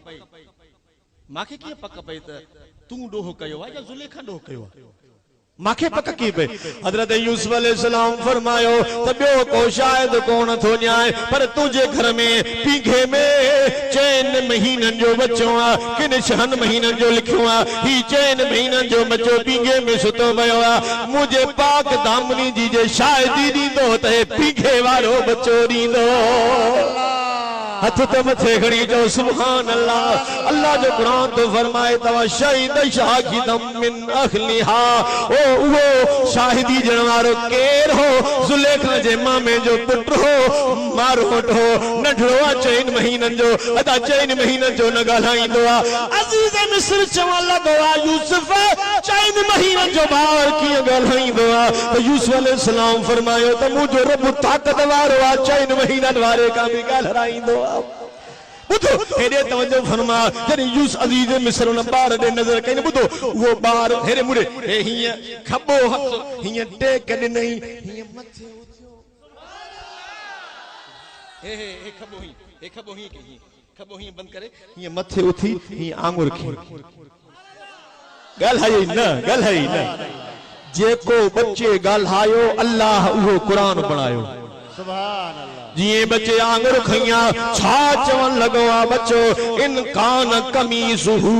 मांखे कीअं पक पई त तू डोह कयो या जुलेखा डोह कयो मांखे पक की पे हजरत यूसुफ अलैहि सलाम फरमायो त बियो को शायद कोन थो न्याय पर तुझे घर में पीघे में 4 महीनन जो बच्चो आ किन 6 महीनन जो लिखियो आ ही 4 महीनन जो बच्चो पीघे में सुतो पयो आ मुझे पाक दामनी जी जे शायदी दींदो त पीघे वारो बच्चो दींदो हथ तो मथे खड़ी जो सुभान अल्लाह अल्लाह जो कुरान तो फरमाए तवा शहीद शाहिदम मिन अहलिहा ओ वो शाहिदी जनवारो केर हो जुलेखा जे मामे जो पुट हो मारो हो नढड़ो 4 महीनन जो अदा 4 महीनन जो न गालाईंदो आ अजीज मिस्र चवण लगो आ यूसुफ 4 महीनन जो बार की गालाईंदो आ तो यूसुफ अलैहि सलाम फरमायो त मुजो रब ताकत वारो आ 4 महीनन वारे का भी गालाईंदो बुधो हेरे तवज्जो फरमा जने यूस अजीज मिस्र न बार दे नजर कइन बुधो वो बार हेरे मुड़े हे हिया खबो हथ हिया टेक नहीं हिया मथे उथियो हे खबो ही खबो ही बंद करे हिया मथे उथी हिया आंगुर खी गल है न जेको बच्चे गाल्हायो अल्लाह वो कुरान पढ़ायो सुभान अल्लाह जिए बच्चे आंगुर खैया छा चवन लगो आ बच्चो इन कान कमीसुहु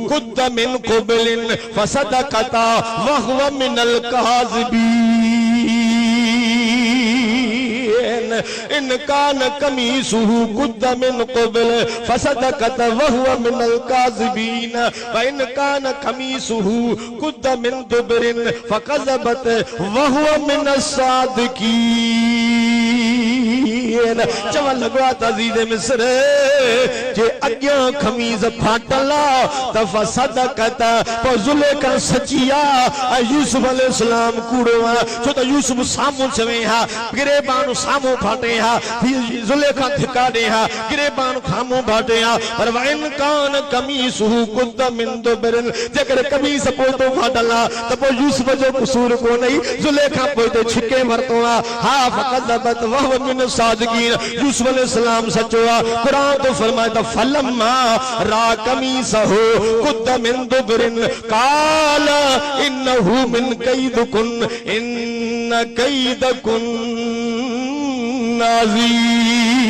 कुद्द मिन कुबलिन फसदकता वहुव मिनल काज़िबीन इन कान कमीसुहु कुद्द मिन क़बल फसदकत वहुव मिनल काज़िबीन व इन कान कमीसुहु कुद्द मिन दुबरिन फकज़बत वहुव मिनस सादिकीन। चवण लॻो त अज़ीज़ मिस्र जे अॻियां खमीज़ फाटल त फसदकत पोइ ज़ुलेखा सची आहे यूसुफ अलैहिस्सलाम कूड़ो आहे छो त यूसुफ साम्हूं चवे हा गिरेबान साम्हूं फाटे हा ज़ुलेखा धिकाड़े हा गिरेबान खाम्हूं फाटे हा पर वन कान कमीसुहु कुद्द मिन दुबरिन जेकर कमीज़ पोइतो फाटल आहे त पोइ यूसुफ जो कसूर कोन्हे ज़ुलेखा पोइते छिके वरतो आहे हा फकज़बत वहुव मिन सादिकीन यूसुफ अलैहिस्सलाम सचो आहे क़ुरान तो फरमाए त फलम्मा रा कमीसहु कुद्द मिन दुबरिन काल इन्नहु मिन कैदकुन इन कैदकुन अज़ीम।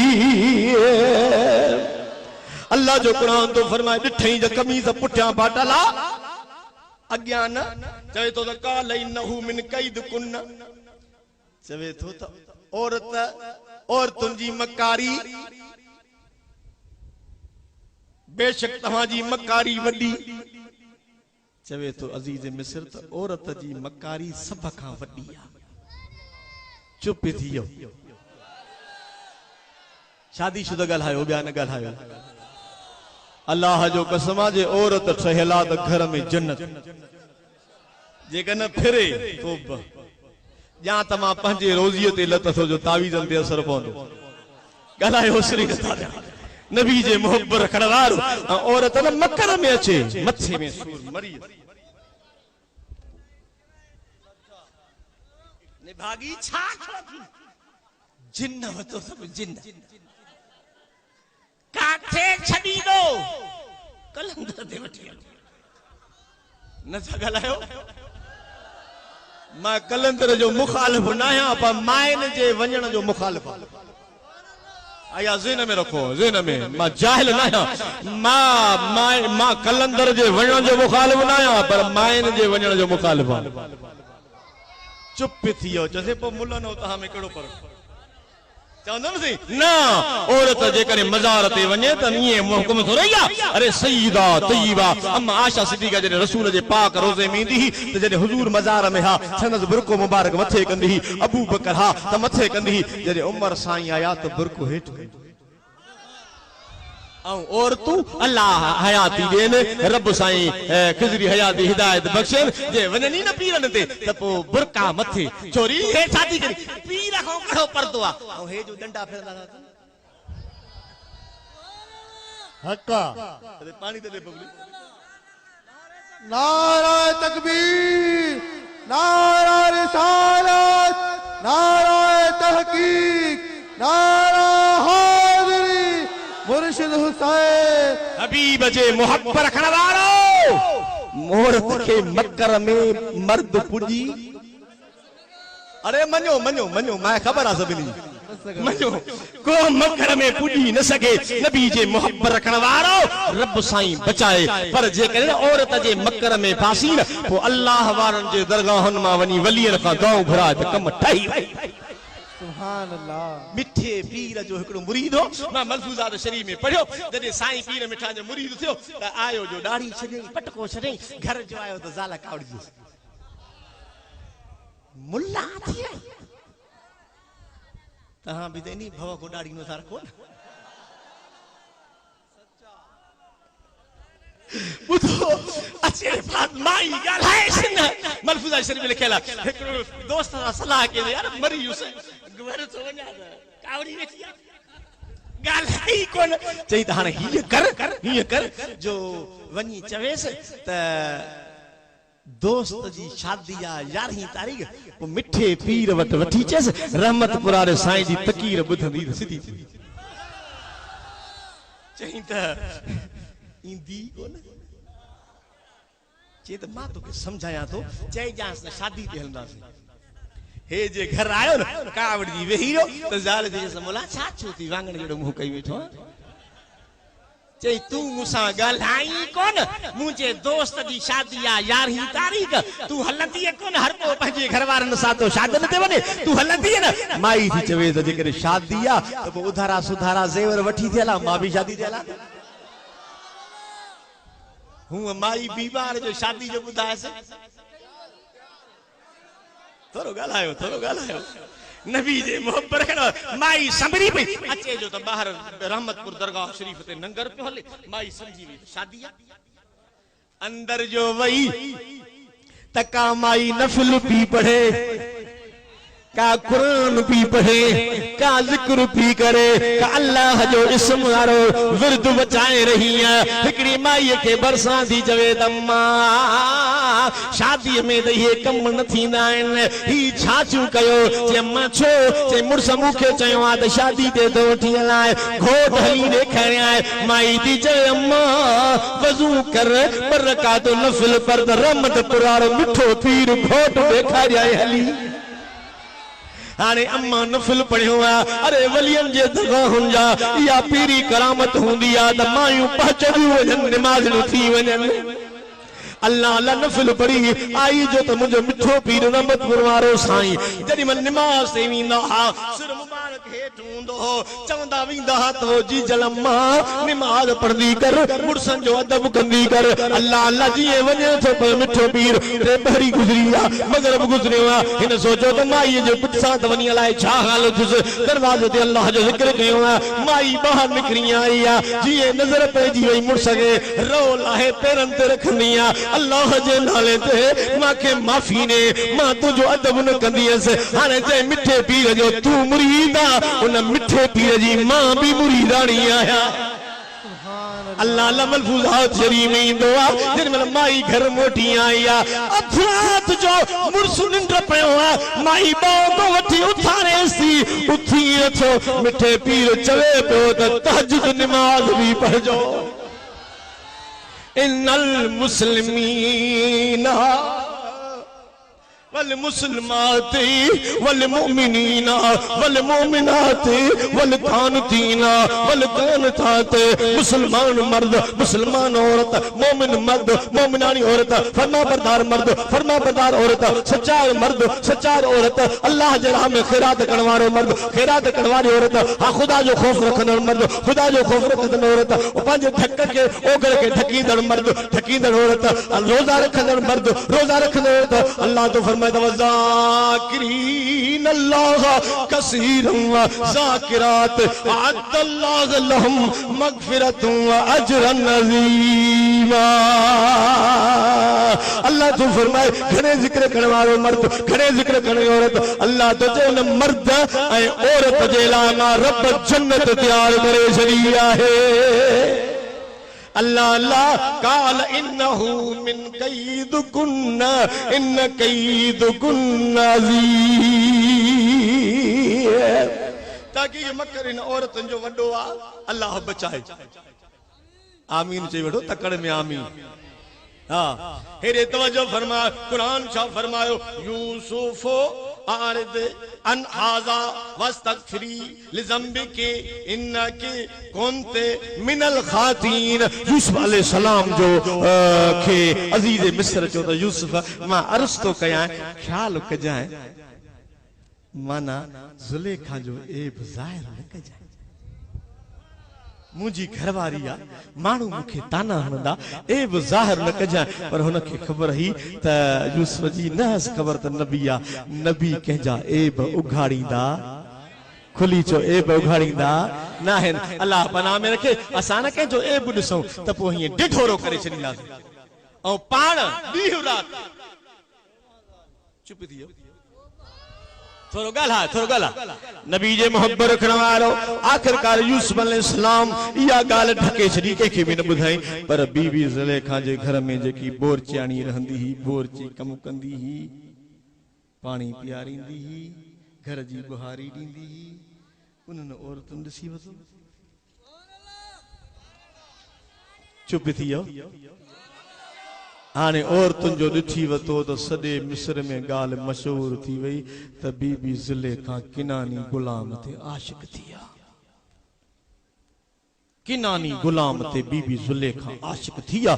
अल्लाह जो कुरान तो फरमाए ॾिठई ज कमीज़ पुठियां फाटल आहे अॻियां न चवे थो त काल इन्नहु मिन कैदकुन चवे थो त औरत और तुंहिंजी मकारी बेशक तव्हांजी मकारी वॾी चवे तो अज़ीज़ मिस्र त औरत जी मकारी सब खां वॾी आहे। चुप थी वियो शादीशुदा ॻाल्हायो ॿिया न ॻाल्हायो। अल्लाह जो कसम आहे जे औरत ठहियल आहे त घर में जन्नत जेकर न फिरे तो या त मां पंहिंजे रोज़ीअ ते लथो जो तावीज़नि ते असर पवंदो ॻाल्हायो श्री नबी जे मोहब्बत रखण वारो औरत न मकर में अचे मथे में सूर मरी निभागी छा जिन्न वतो सब जिन्न काथे छडी दो कलंदर दे वठी न था ॻाल्हायो। मां कलंदर जो मुखालिफ न आहियां पर माइन जे वञण जो मुखालिफ आया ज़हन में रखो ज़हन में मां जाहिल न आहियां मां कलंदर जे वञण जो मुखालिफ न आहियां पर माइन जे वञण जो मुखालिफ आहियां। चुप थी वियो चसे पोइ मुल्ला न तव्हां में कहिड़ो फर्क़ु चवंदुमि न औरत जेकॾहिं मज़ार ते वञे त ईअं हुकुम थो रही आहे अरे सईदा तय्यबा अम्मा आशा सिद्दीक़ा जॾहिं रसूल जे पाक रोज़े में ईंदी त जॾहिं हुज़ूर मज़ार में हा संदसि बुरको मुबारक मथे कंदी अबू बकर हा त मथे कंदी जॾहिं उमर साईं आया त बुरको हेठि और तू अल्लाह हयाती देन रब साईं खिजरी हयाती हिदायत बख्शन जे वननी न पीरन ते त पो बुरका मथे चोरी हे शादी करी पीर खां कड़ो परदो आ ऐं हे जो डंडा फेरदा हक्का अरे पानी ते दे बबली नारा तकबीर नारा रिसालत नारा तहकीक नारा हाज़िरी मुर्शिद हुसैन हबीब जे मोहब्बत रखण वारो औरत के मकर में मर्द पुजी अरे मञो मञो मञो मैं ख़बर आहे सभिनी मञो को मकर में पुजी न सके नबी जे मोहब्बत रखण वारो रब साईं बचाए पर जेकॾहिं औरत जे मकर में फासी न पोइ अल्लाह वारनि जे दरगाहनि मां वञी वलीअनि खां गांव घुराए त कम ठही वई। सुभान अल्लाह मिठे पीर जो हिकिड़ो मुरीद हो मां मलफूज़ात शरीफ में पढ़ियो जॾहिं साईं पीर मिठा जो मुरीद थियो त आयो जो दाढ़ी छॾई पटको छॾई घर जो आयो त ज़ाल कावड़जी मुल्ला थी वई तव्हां बि त इन भव को दाढ़ी न था रखो न ॿुधो अचे माई ॻाल्हाएसि न मलफूज़ात शरीफ में लिखियल आहे हिकिड़ो दोस्त सां सलाह कई यार मरी वियुसि घर थो वञा त कावड़ी वेठी आहे ॻाल्हाई कोन चई त हाणे हीअं कर जो वञी चवेसि त दोस्त जी शादी आहे 11 तारीख़ पोइ मिठे पीर वटि वठी अचेसि रहमतपुर वारे साईं जी तकीर ॿुधंदी सिधी चई त ईंदी कोन चई त मां तोखे सम्झायां थो चइजांसि न शादी ते हलंदासीं हे जे घर आयो न कावड़ जी वेही रहो त ज़ाल जी मोला छा छो थी वांगण जहिड़ो मुंहुं कई वेठो चई तू मुसा ॻाल्हाई कोन मुझे दोस्त जी शादी आ 11 तारीख़ तू हलंदी कोन हर को पंहिंजे घर वारनि सां तो शादी ते वने तू हलंदी न माई थी चवे त जेकर शादी आ त पोइ उधारा सुधारा ज़ेवर वठी थियला मां भी शादी थियला हूं माई बीमार जो शादी जो ॿुधायसि थोरो ॻाल्हायो नबी जे मोहब्बत करो माई संभरी पई अचे जो तो बाहर रहमतपुर दरगाह शरीफ ते नंगर पे हले माई समझी वी शादी अंदर जो वही तका माई नफल पी पढ़े का कुरान पी पढ़े का जिक्र पी करे का अल्लाह जो इस्म वारो विरद बचाए रही है हिकड़ी माई के बरसा थी चवे तम्मा शादी में त ये कम न थींदा आहिनि ही छाचू कयो जे मां छो जे मुड़स मूंखे चयो आहे त शादी ते तो वठी हलाए घोट हली ॾेखारिया आहे माई थी चए अम्मा वज़ू कर बरकात नफल पर त रहमत पुरारो मिठो पीर घोट ॾेखारिया हली हाने अम्मा नफल पढ़ियो आहे अरे वलियन जे दरगाहुनि जा इहा पीरी करामत हूंदी आहे त मायूं पहुचदियूं वञनि निमाज़ न थी वञनि अल्लाह अल्लाह नफल पढ़ी आई जो तो मुझे मिठो पीर रहमतपुर वारो साईं जॾहिं मां निमाज़ ते वेंदा हा सिर मुबारक हेठि हूंदो हो चवंदा वेंदा हा तो जी जलम्मा निमाज़ पढ़ंदी कर मुड़सन जो अदब कंदी कर अल्लाह अल्लाह जीअं वञे थो पर मिठो पीर टे बहरी गुज़री आहे मगरब गुज़रियो आहे हिन सोचो त माईअ जे पुठियां त वञी अलाए छा हाल थियुसि दरवाज़े ते अल्लाह जो ज़िक्र कयो आहे माई ॿाहिरि निकिरी आई आहे जीअं नज़र पइजी वई मुड़स खे रोल आहे पेरनि ते रखंदी आहे अल्लाह जे नाले ते मांखे माफ़ी ने मां तुझो अदब न कंदी हुअसि हाणे जे मिठे पीर जो तू मुरीद आहे उन मिठे पीर जी मां भी मुरीदाणी आहियां अल्लाह अल्लाह मलफूज़ात शरीफ में इंदो आहे जिन में माई घर मोटी आई आहे अधरात जो मुड़स निंड पयो आहे माई बाओ तो वठी उथारेसी उथी अथो मिठे पीर चवे पियो त तहज्जुद नमाज भी पढ़जो इन्नल मुस्लिमीना वल मुस्लिमाती वल मुमिनीना वल मुमिनाती वल कानतीना वल कानताते मुसलमान मर्द मुसलमान औरत मोमिन मर्द मोमिनानी औरत फरमाबरदार मर्द फरमाबरदार औरत सच्चाई मर्द सच्चाई औरत अल्लाह जे राह में खैरात करण वारो मर्द खैरात करण वारी औरत हा खुदा जो खौफ रखंदड़ मर्द खुदा जो खौफ रखंदड़ औरत पंहिंजे ढक के ओगड़ के ढकींदड़ मर्द ढकींदड़ औरत रोज़ा रखंदड़ मर्द रोज़ा रखंदड़ औरत अल्लाह तो फरमाए ज़ाकिरीन अल्लाह कसीरन व ज़ाकिरात अअद्दल्लाहु लहुम मगफिरतन व अजरन अज़ीमा अल्लाह तो फरमाए घणे जिक्र करण वारो मर्द घणे जिक्र करण औरत अल्लाह तो जे उन मर्द ऐं औरत जे लाइ मां रब जन्नत तैयार करे छॾी आहे अल्लाह अल्लाह काल इन्नहु मिन कैदकुन्ना इन कैदकुन्ना अज़ीम ताकि ये मकर इन औरतन जो वडो आ अल्लाह बचाए आमीन चई वठो तकड़ में आमीन हां हेरे तवज्जो फरमा कुरान छा फरमायो यूसुफ आरिद अन हाजा वस्तगफिरी लिज़म्बिके इन्नके कुन्ते मिनल खातीन यूसुफ अलैहि सलाम जो के अजीज मिस्र चो त यूसुफ मां अर्ज़ तो कया ख्याल कजाए माना जुलेखा जो ऐब ज़ाहिर न कजाए मुझी घरवारी आ मानू मुखे ताना हणंदा ऐब ज़ाहिर न कजाए पर हुनखे ख़बर ही त यूसुफ जी नहस ख़बर त नबी आ नबी कंहिंजा ऐब उघाड़ींदा खुली चो ऐब उघाड़ींदा न आहिनि अल्लाह पनाह में रखे असां न कंहिंजो ऐब ॾिसूं त पोइ हीअं ढिढोरो करे छॾींदासीं ऐं पाण ॾींहुं राति चुप थी वियो थोरो ॻाल्हा नबी जे मोहब्बत रखण वारो आखिरकार यूसुफ अलैहिस्सलाम इहा ॻाल्हि ढके छॾी कंहिंखे बि न ॿुधाई पर बीबी ज़ुलेखा जे घर में जेकी बोरचियाणी रहंदी हुई बोरची कम कंदी हुई पाणी पीआरींदी हुई घर जी बुहारी ॾींदी हुई उन्हनि औरतुनि ॾिसी वरितो चुप थी वियो हाणे औरतुनि जो ॾिठी वरितो त सॼे मिस्र में ॻाल्हि मशहूर थी वई त बीबी ज़ुलेखा किनानी गुलाम ते आशिक थी आहे किनानी गुलाम ते बीबी जुलेखा आशिक थिया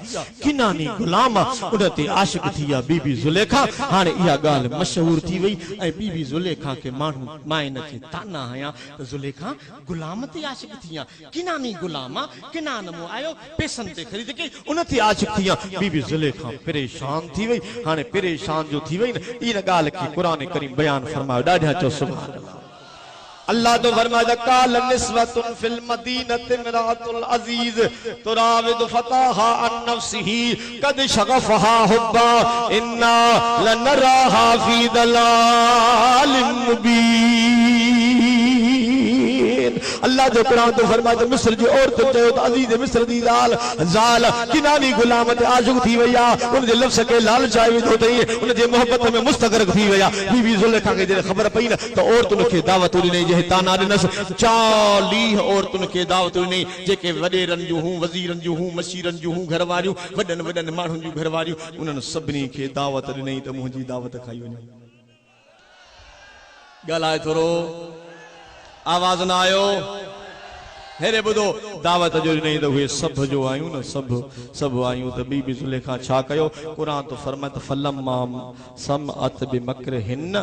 किनानी गुलाम उनते आशिक थिया बीबी जुलेखा हाने इहा गाल मशहूर थी वई ऐ बीबी जुलेखा के मानू मायन के ताना हया तो जुलेखा गुलाम ते आशिक थिया किनानी गुलाम किनान मो आयो पैसन ते खरीद के उनते आशिक थिया बीबी जुलेखा परेशान थी वई हाने परेशान जो थी वई इन गाल की कुरान करीम बयान फरमायो डाढा चो सुभान अल्लाह अल्लाह तो फरमाया काल निस्वतुन फिल मदीनति इमरातुल अजीज तुराविद फताहा अन नफ्सिही कद शगफहा हुब्बा इन्ना लनराहा फी दलालिम मुबीन। अल्लाह जो कुरान तो फरमाया मिस्र जी औरत चयो त अजीज मिस्र दी जाल किनानी गुलाम ते आशिक थी वया उन जे लफ्ज़ के लालच आयो तो तई उन जे मोहब्बत में मुस्तगरक थी वया बीबी जुलेखा के जे खबर पई न तो औरतुन के दावत ॾिनई जे ताना ॾिनस 40 औरतुन के दावत ॾिनई जेके वॾेरनि जूं हूं वज़ीरनि जूं हूं मशीरनि जूं हूं घरवारियूं वॾनि वॾनि माण्हुनि जूं घरवारियूं उन्हनि सभिनी खे दावत ॾिनई त मुंहिंजी दावत खाई वञे। ॻाल्हाए थोरो आवाज़ न आयो हेरे बुधो दावत जो नहीं तो हुए सब जो आयूं न सब आयूं तो बीबी जुलेखा छा कयो कुरान तो फरमात फलम्मा समअत बिमकरहिन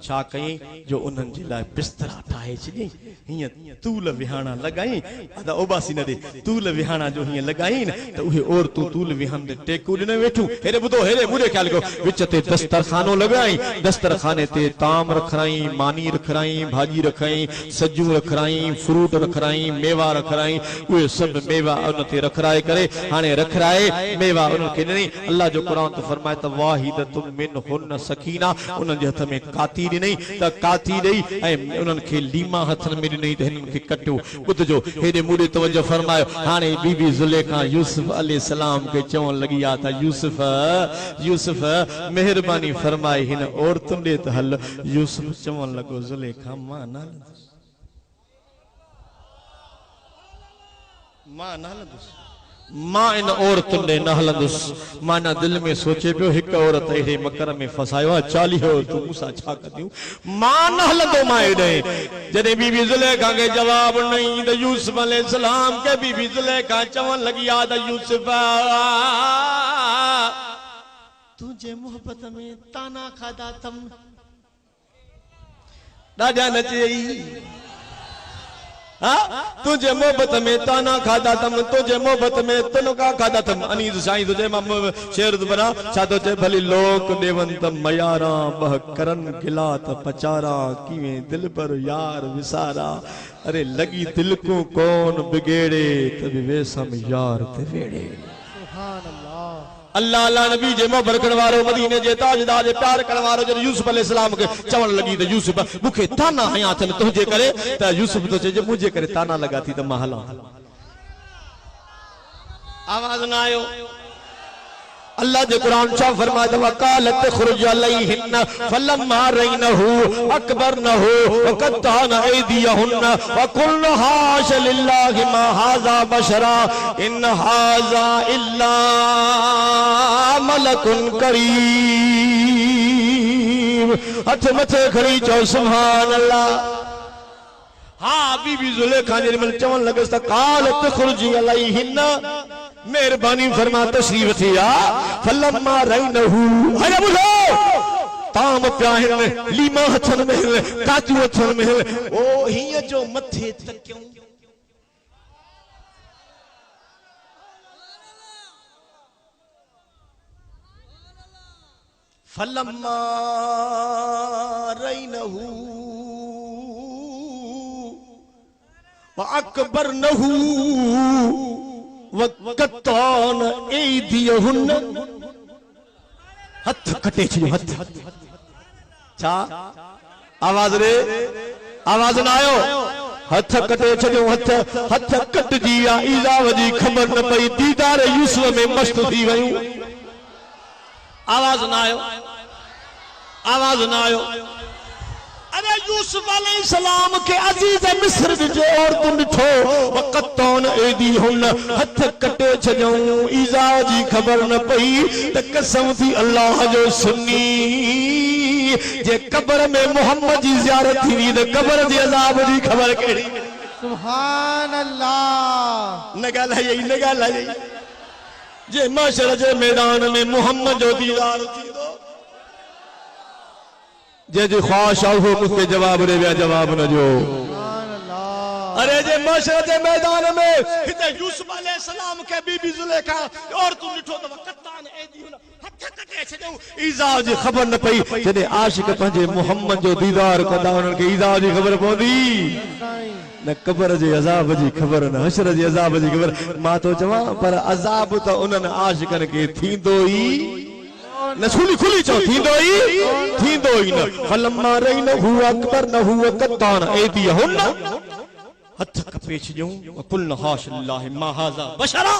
छा कई जो उन्हनि जे लाइ बिस्तरा ठाहे छॾी हिय तूल विहाणा लगाई अदा ओबासी न दे तूल विहाणा जो हिय लगाई न तो उहे औरतूं तूल विहान दे टेकू ॾिने वेठूं हेरे बुधो हेरे मुरे ख्याल को विच ते दस्तरखानो लगाई दस्तरखाने ते ताम रखराई मानी रखराई भाजी रखाई सजू रखराई फ्रूट रखराई मेवा रखराई उहे सब मेवा उन ते रखराए करे हाने रखराए मेवा उन के नहीं अल्लाह जो कुरान तो फरमाए त वाहिदतुम मिनहुन सकीना उन जे हथ में काती नहीं त काती ॾेई ऐं उन्हनि खे लीमा हथनि में ॾिनई त हिननि खे कटियो ॿुधजो हेॾे मूड़े तवजो फरमायो हाणे बीबी जुलेखा यूसुफ अलैहिस्सलाम खे चवण लॻी आहे त यूसुफ महिरबानी फरमाए हिन औरतुनि ॾे त हल यूसुफ चवण लॻो जुलेखा मां न हलंदुसि मां इन औरतुनि ॾे न हलंदुसि मां न दिलि में सोचे पियो हिकु औरत अहिड़े मकर में फसायो आहे 40 औरतूं मूंसां छा कंदियूं मां न हलंदो मां हेॾे जॾहिं बीबी जुलेखा खे जवाब ॾिनई त यूसुफ अलैहिस्सलाम खे बीबी जुलेखा चवण लॻी आहे त यूसुफ तुंहिंजे मोहब्बत में ताना खाधा अथम ॾाढा न चई तुझे मोहब्बत में ताना खादा तम तुझे मोहब्बत में तनुका खादा तम अनीस साईं तुझे मम शेर बरा छातो चे भली लोक देवंत मयारा बह करन गिला त पचारा कीवे दिल पर यार विसारा अरे लगी दिल को कौन बिगेड़े तभी वेसम यार ते वेड़े सुभान अल्लाह अल्लाह अल्लाह नबी जे मोहब्बत करण वारो मदीने जे ताजदार जे प्यार करण वारो जब यूसुफ अलैहिस्सलाम के चवण लगी त यूसुफ मुखे ताना हया अथन तुझे करे त यूसुफ तो जे मुझे करे ताना लगा थी त मां हला आवाज ना आयो अल्लाह जे कुरान छा फरमाया वकालत खुरज अलैहिन फलम्मा रैनहु अकबरनहु वकतान ऐदियहुन वकुल्न हाश लिल्लाहि मा हाजा बशरा इन हाजा इल्ला मलकुन करीम हथ मथे खड़ी चो सुभान अल्लाह हाँ बीबी जुलेखा जे मन चवण लगस त कालत खुरज अलैहिन मेहरबानी फरमा तशरीफ थिया फलम्मा रैनहु अरे बोलो ताम प्याहिन में लीमा हथन में काजू हथन में ओ हिय जो मथे तक्यूं फलम्मा रैनहु व अकबरनहु वकतान ऐदियहुन हथ कटे छो हथ छा आवाज रे आवाज ना आयो हथ कटे छो हथ कट जिया ईजाव जी खबर न पई दीदार यूसुफ में मस्त थी वयूं आवाज ना आयो अरे यूसुफ अलैहिस्सलाम के अजीज मिस्र जो औरतुं ॾिठो वक़तौन एदी हुन हथ कटे छॾऊं ईज़ा जी ख़बर न पई त कसम थी अल्लाह जो सुन्नी जे कब्र में मोहम्मद जी ज़ियारत थी त कब्र जे अज़ाब जी ख़बर कहिड़ी सुभान अल्लाह। न ॻाल्हाई न ॻाल्हाई जे माशर जे मैदान में मोहम्मद जो दीदार थींदो जंहिंजी ख्वाहिश आहे उहो मूंखे जवाब ॾे विया जवाब न ॾियो। सुभान अल्लाह। अरे जे माशर जे मैदान में हिते यूसुफ अलैहिस्सलाम के बीबी ज़ुलेखा और तू ॾिठो त कत्तान ऐदी हुन हथ कटे छॾियो ईज़ा जी ख़बर न पई जॾहिं आशिक पंहिंजे मोहम्मद जो दीदार कंदा उन्हनि खे ईज़ा जी ख़बर पवंदी न कब्र जे अज़ाब जी ख़बर न हशर जे अज़ाब जी ख़बर। मां तो चवां पर अज़ाब त उन्हनि आशिकनि खे थींदो ई न खुली खुली चओ थींदो ई न फलम्मा रहीन हू अकबर न हू कत्तान ऐदी हुन हथ कपे छॾियूं कुल हाश अल्लाह मा हाज़ा बशरा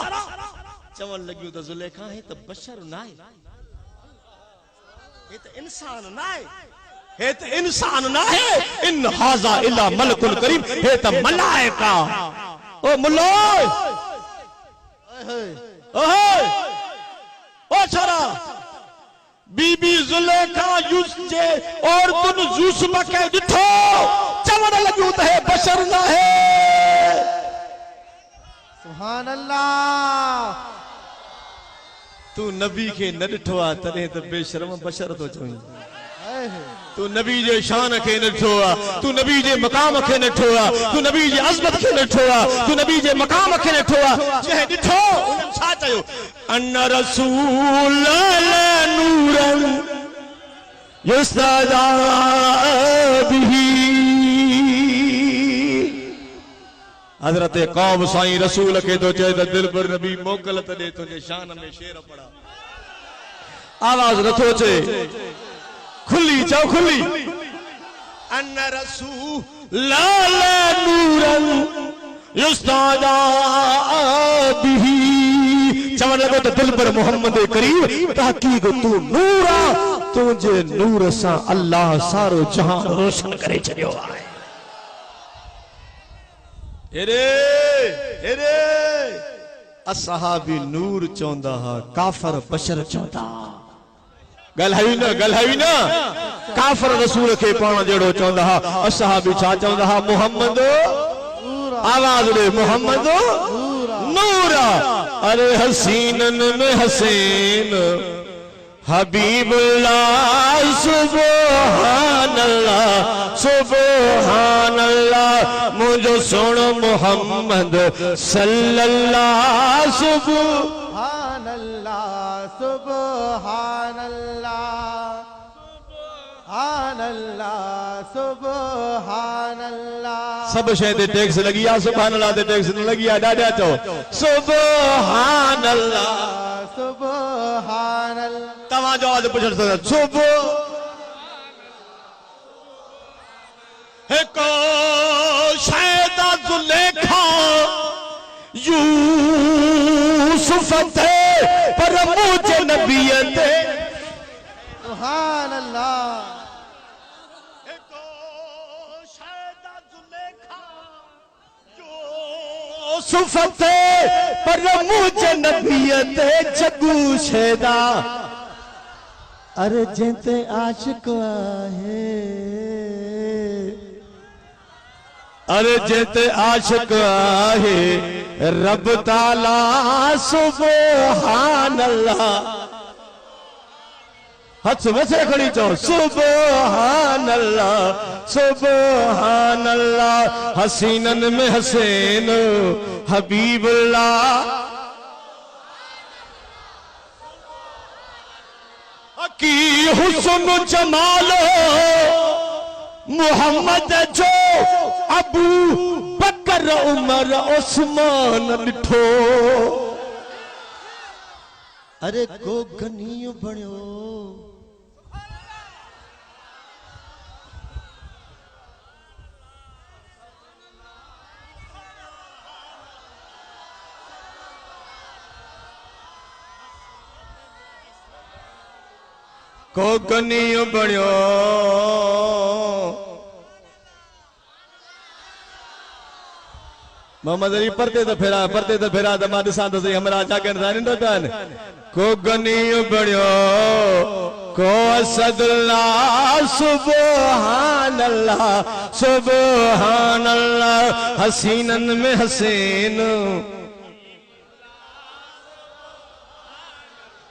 चवण लॻियूं त ज़ुलेखा हे त बशर नाहे हे त इंसान नाहे हे त इंसान नाहे इन हाज़ा इला मलकुल करीम हे त मलाइका। ओ मुल्ला ओए ओ छोरा बीबी ज़ुलेखा यूसुफ जे और तुन यूसुफ के ॾिठो चवण लॻियूं त हे बशर नाहे। सुभान अल्लाह। तू नबी के न ॾिठो आहे तॾहिं त बेशरम बशर तो चवईं। तू नबी जे शान खे न ॾिठो आहे तू नबी जे मक़ाम खे न ॾिठो आहे तू नबी जे अज़मत खे न ॾिठो आहे तू नबी जे मक़ाम खे न ॾिठो आहे जंहिं ॾिठो उन्हनि छा चयो अन रसूल नूरन युस्तादा बिही। हज़रत क़ौम साईं रसूल खे तो चए त दिल पर नबी मोकल त ॾे तुंहिंजे शान में शेर पढ़ा आवाज़ नथो अचे खुली चओ खुली अन रसूल नूरन युस्तादा बिही चवण लॻो त दिल पर मोहम्मद करीम तहक़ीक़ तू नूर आहे तुंहिंजे नूर सां अल्लाह सारो जहान रोशन करे छॾियो आहे। हेरे हेरे असहाबी नूर चवंदा हा काफर बशर चवंदा ॻाल्हाई न काफर रसूल खे पाण जहिड़ो चवंदा हा असहाबी छा चवंदा हा मोहम्मद आवाज़ ॾे मोहम्मद नूर। अरे हसीनन में हसीन हबीबुल्लाह सुभान अल्लाह सुभान अल्लाह मुझो सुनो मोहम्मद सल्लल्लाह सुभान अल्लाह सुभान अल्लाह सुभान अल्लाह सुभान अल्लाह। सब शइ ते टैक्स लगी आ सुभान अल्लाह ते टैक्स न लगी आ ॾाढा चओ सुभान अल्लाह सुभान अल्लाह। तव्हां जो आज पुछण था सुभान हिको शायदा ज़ुलेखा यूसुफ ते पर मुझे नबी ते सुभान अल्लाह। यूसुफ ते पर मुझे नबी ते जगू शैदा अरे जंहिंते आशिक आहे अरे जंहिंते आशिक आहे रब ताला सुभान अल्लाह। हथ वसे खड़ी चओ सुभान अल्लाह सुभान अल्लाह। हसीनन में हसीन हबीबुल्लाह की हुस्न जमाल मोहम्मद जो अबू बकर उमर उस्मान ॾिठो अरे को गनीय बणियो को गनीय बणियो मोहम्मद अली परते तो फेरा त मां ॾिसां त सही हमरा छा कनि था निंड कनि को गनी बड़ियो को असदुल्लाह सुबहान अल्लाह सुबहान अल्लाह हसीनन में हसीन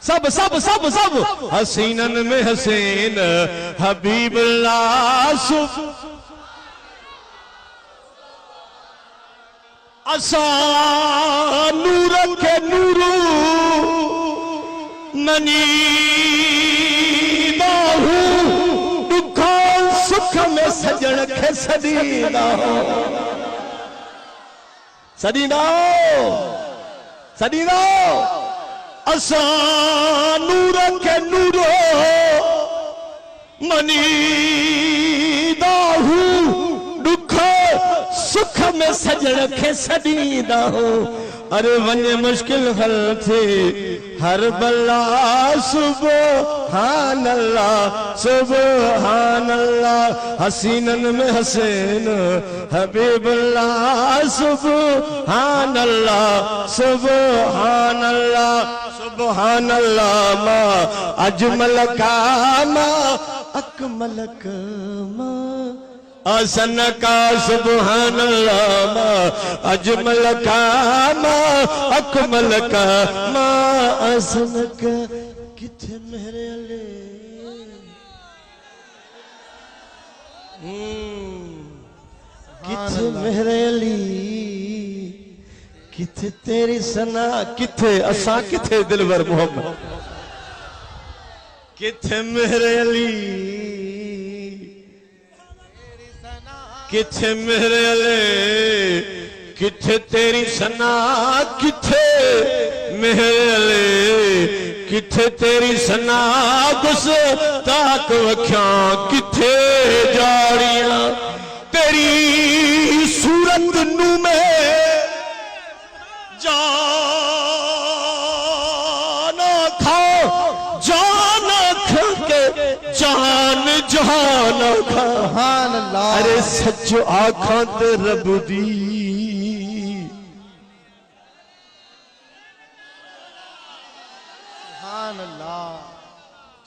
सब सब सब सब हसीनन में हसीन हबीबुल्लाह सुब असा नूर के नूरू मनी बाहू दुखा सुख में सजन के सदीना सदीना सदीना असा नूर के नूरो मनी दाहू दुख सुख में सजन के सदीदा हो अरे वने मुश्किल हल थे हर बल्ला सुबहान अल्लाह सुबहान अल्लाह हसीनन में हसीन हबीबुल्लाह सुबहान अल्लाह सुबहान अल्लाह सुबहान अल्लाह मा अजमल कामा अकमल कामा आसन का सुबहान अल्लाह अजमल का मा अकमल का मा आसन का किथे मेरे अले किथे मेरे अली किथे तेरी सना किथे असा किथे दिलवर मोहम्मद किथे मेरे अली किथे मेरे अले किथे तेरी सना किथे मेरे अले किथे तेरी सना गुस ताक वख्या किथे जाड़ियां तेरी सूरत नू में जाना खा जाना खा के जान जाना खा सुभान अल्लाह अरे सच आखा ते रब दी सुभान अल्लाह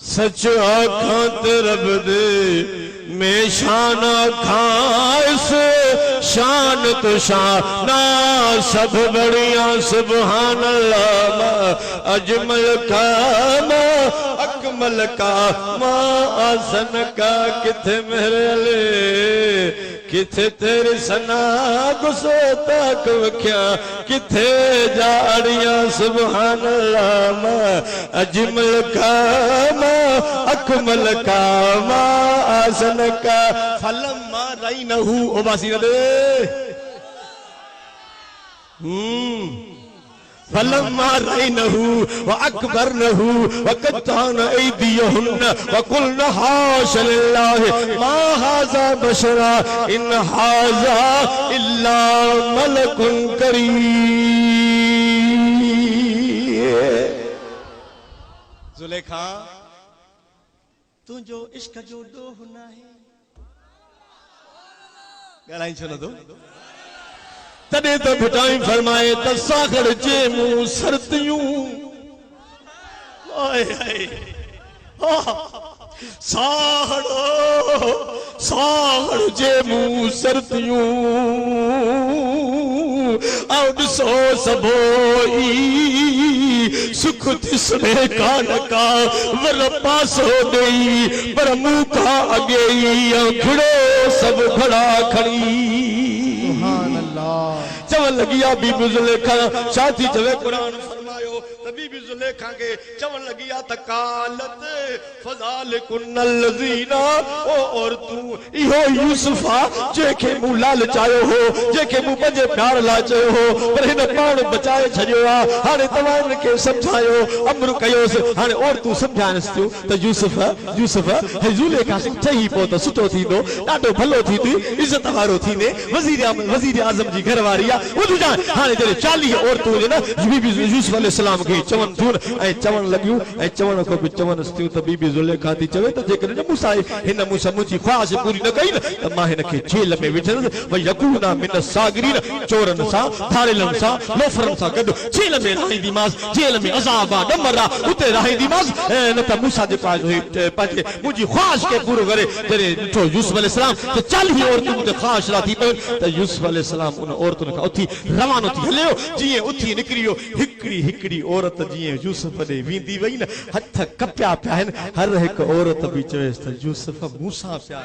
सच आखा ते रब दे मैं शान खास शान तो शाना सब बढ़िया सुभान अल्लाह अजमल का मा अकमल का मा आसन का किथे मेरे अले किथे तेरे सना गुस्सो तक वख्या किथे जाड़ियां सुभान अल्लाह मा अजमल का मा अकमल का मा आसन का फलम्मा रईनहु ओ बासी दे फलम्मा रईनहु व अकबरनहु व कत्तान ऐदियहुन व कुलना हाश लिल्लाह मा हाज़ा बशरा इन हाज़ा इल्ला मलकुन करीम जुलेखा तुझो इश्क जो डोह नाही ॻाल्हाई छो न तूं तॾहिं त भिटाई फरमाए त सागर जे मुंहुं सरतियूं सागर जे मुंहुं सरतियूं ऐं ॾिसो सबोई सुख थिसणे कान का वर पासो ॾेई पर मूं खां अॻे ई घिड़ो सभु घड़ा खणी सुभान अल्लाह चवन लगी आ बीबी जुलेखा साथी चवे कुरान फरमायो त बीबी जुलेखा के चवन लगी आ तकालत फजालिकुन लजीना ओ और तू इहो यूसुफा जेके मु लालचायो हो जेके मु पंजे प्यार लाचयो हो पर हिन पाण बचाए छडियो आ हाने तवान के समझायो अमर कयोस हाने और तू समझानस तू त यूसुफ जुलेखा सही पो त सुठो थींदो ॾाढो भलो थींदी इज्जत वारो थींदे वजीर आजम जी घरवारी आ वो तुझा हाने तेरे 40 औरतूं ने बीबी यूसुफ अलैहि सलाम के खे चवन थियूं ऐं चवण लॻियूं ऐं चवण खां बि चवनि थियूं त बीबी ज़ुलेखा थी चवे त जेकॾहिं मूंसां हिन मूंसां मुंहिंजी ख़्वाहिश पूरी न कई न त मां हिन खे जेल में विझंदुसि भई यकूना मिन सागिरीन चोरनि सां धाड़ेलनि सां लोफरनि सां गॾु जेल में रहाईंदीमांसि जेल में अज़ाब आहे ॾमर आहे उते रहाईंदीमांसि न त मूंसां जेका पंहिंजे मुंहिंजी ख़्वाहिश खे पूरो करे जॾहिं ॾिठो यूसुफ अलैहिस्सलाम त 40 औरतूं उते ख़्वाहिशरा थी पयूं त यूसुफ अलैहिस्सलाम उन औरतुनि खां उथी रवानो थी हलियो जीअं उथी निकिरी वियो हिकिड़ी औरत जीअं यूसुफ ॾे वेंदी वई न हथ कपिया पिया आहिनि हर हिकु औरत बि चवेसि त यूसुफ मूंसां पिया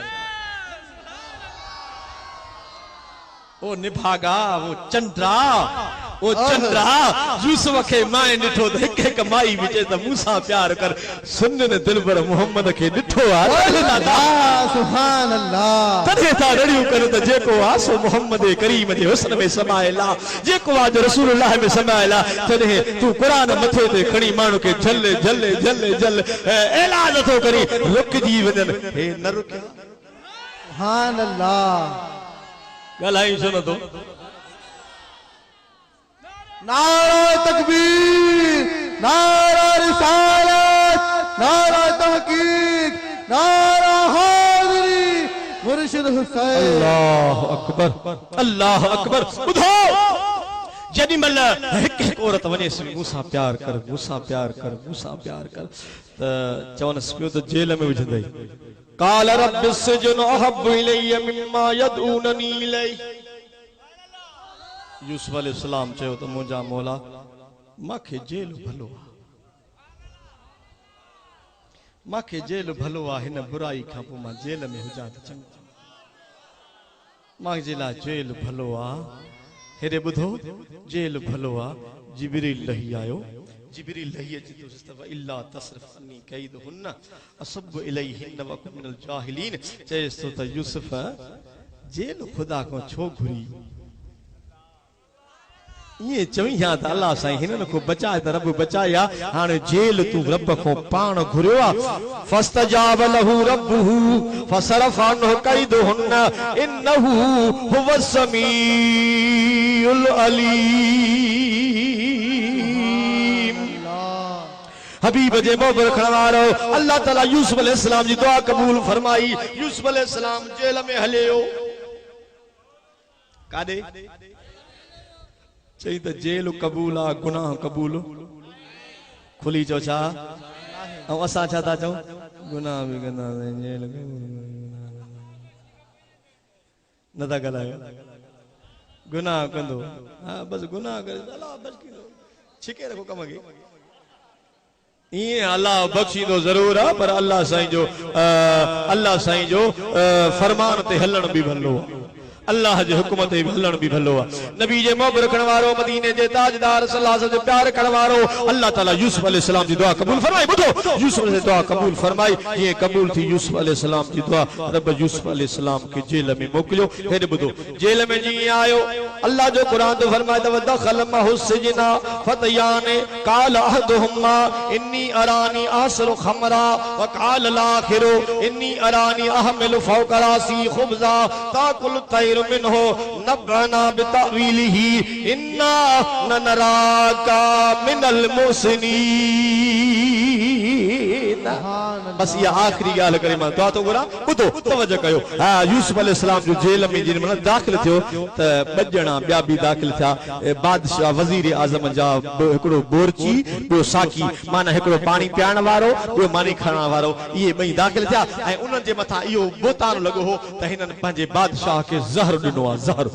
ओ निभागा वो चंद्रा यूसुफ के माए ॾिठो त हिकु हिकु माई बि चए त मूंसां प्यार कर सुन न दिलबर मोहम्मद खे ॾिठो आहे सुभान अल्लाह तॾहिं था रड़ियूं कर त जेको आहे सो मोहम्मद करीम जे हुस्न में समायल आहे जेको आहे रसूलुल्लाह में समायल आहे तॾहिं तूं क़ुरान मथे ते खणी माण्हू खे झले झले झले झले ऐलान नथो करी रुकजी वञनि हे न रुकिया सुभान अल्लाह ॻाल्हाई छो नथो नारा तकबीर नारा रिसालत नारा तहकीक नारा हाज़िरी मुर्शिद हुसैन अल्लाह अकबर ॿुधो जॾहिं महिल हिकु हिकु औरत वञे मूंसां प्यार कर त चवनसि पियो त जेल में विझंदई قال رب السجن احب الي مما يدعونني اليه यूसुफ अलैहिस्सलाम चयो त मुंहिंजा मौला मूंखे जेल भलो आहे हिन बुराई खां पोइ मां जेल में हुजां त चङो मुंहिंजे लाइ जेल भलो आहे हेॾे ॿुधो जेल भलो आहे जिब्रील लही आयो जिब्रील लही अची तो इल्ला तसरफ अन्नी कैदहुन असब इलैहिन वकुन मिनल जाहिलीन चएस तो त यूसुफ जेल खुदा को छो घुरी ये चवी या त अल्लाह साईं हिनन को बचाए त रब बचाया हाणे जेल तू रब को पाण घुरियो आ फस्तजाब लहू रब्बहू फसरफ अन्हु कैदहुन इन्नहु हुवस समीउल अलीम हबीब जे मोहब्बत खणवारो अल्लाह ताला यूसुफ अलैहिस्सलाम जी दुआ कबूल फरमाई यूसुफ अलैहिस्सलाम जेल में हलियो काडे चई त जेल कबूल आ गुनाह कबूल खुली चो छा ऐं असां छा था चऊं गुनाह बि कंदा जेल न था ॻाल्हायो गुनाह कंदो हा बस गुनाह करे अल्लाह बच कंदो छिके रखो कम खे ये अल्लाह बख्शींदो जरूर है पर अल्लाह साईं जो फरमान ते हलण भी भलो अल्लाह जे हुक्म ते हलण भी भलो नबी जे मोहब्बत रखण वारो मदीने जे ताजदार सल्लल्लाहु अलैहि वसल्लम जो प्यार करण वारो अल्लाह ताला यूसुफ अलैहिस्सलाम जी दुआ कबूल फरमाई बुधो यूसुफ जी दुआ कबूल फरमाई ये कबूल थी यूसुफ अलैहिस्सलाम जी दुआ रब यूसुफ अलैहिस्सलाम के जेल में मोकलियो हेड बुधो जेल में जी आयो अल्लाह जो कुरान तो फरमाए त दखल महसिजना फतयान काल अहदहुमा इन्नी अरानी आसरु खमरा व काल लाखिरु इन्नी अरानी अहमिल फौक रासी खुबजा ताकुल तैर मिनहु नबना बितावीलिही इन्ना ननराका मिनल मुहसिनीन बस ये आखिरी गाल करे मां दुआ तो करा ॿुधो तवज्जो कयो हां यूसुफ अलैहिस्सलाम जो जेल में जिन मन दाखिल थियो त बजणा ॿिया बि दाखिल थिया बादशाह वजीर आज़म जा हिकिड़ो बोरची ॿियो साकी माना हिकिड़ो पाणी पियाइण वारो ॿियो मानी खणण वारो इहे ॿई दाखिल थिया ऐं उन्हनि जे मथां इहो बोतान लॻो हो त हिननि पंहिंजे बादशाह खे ज़हर ॾिनो आहे ज़हर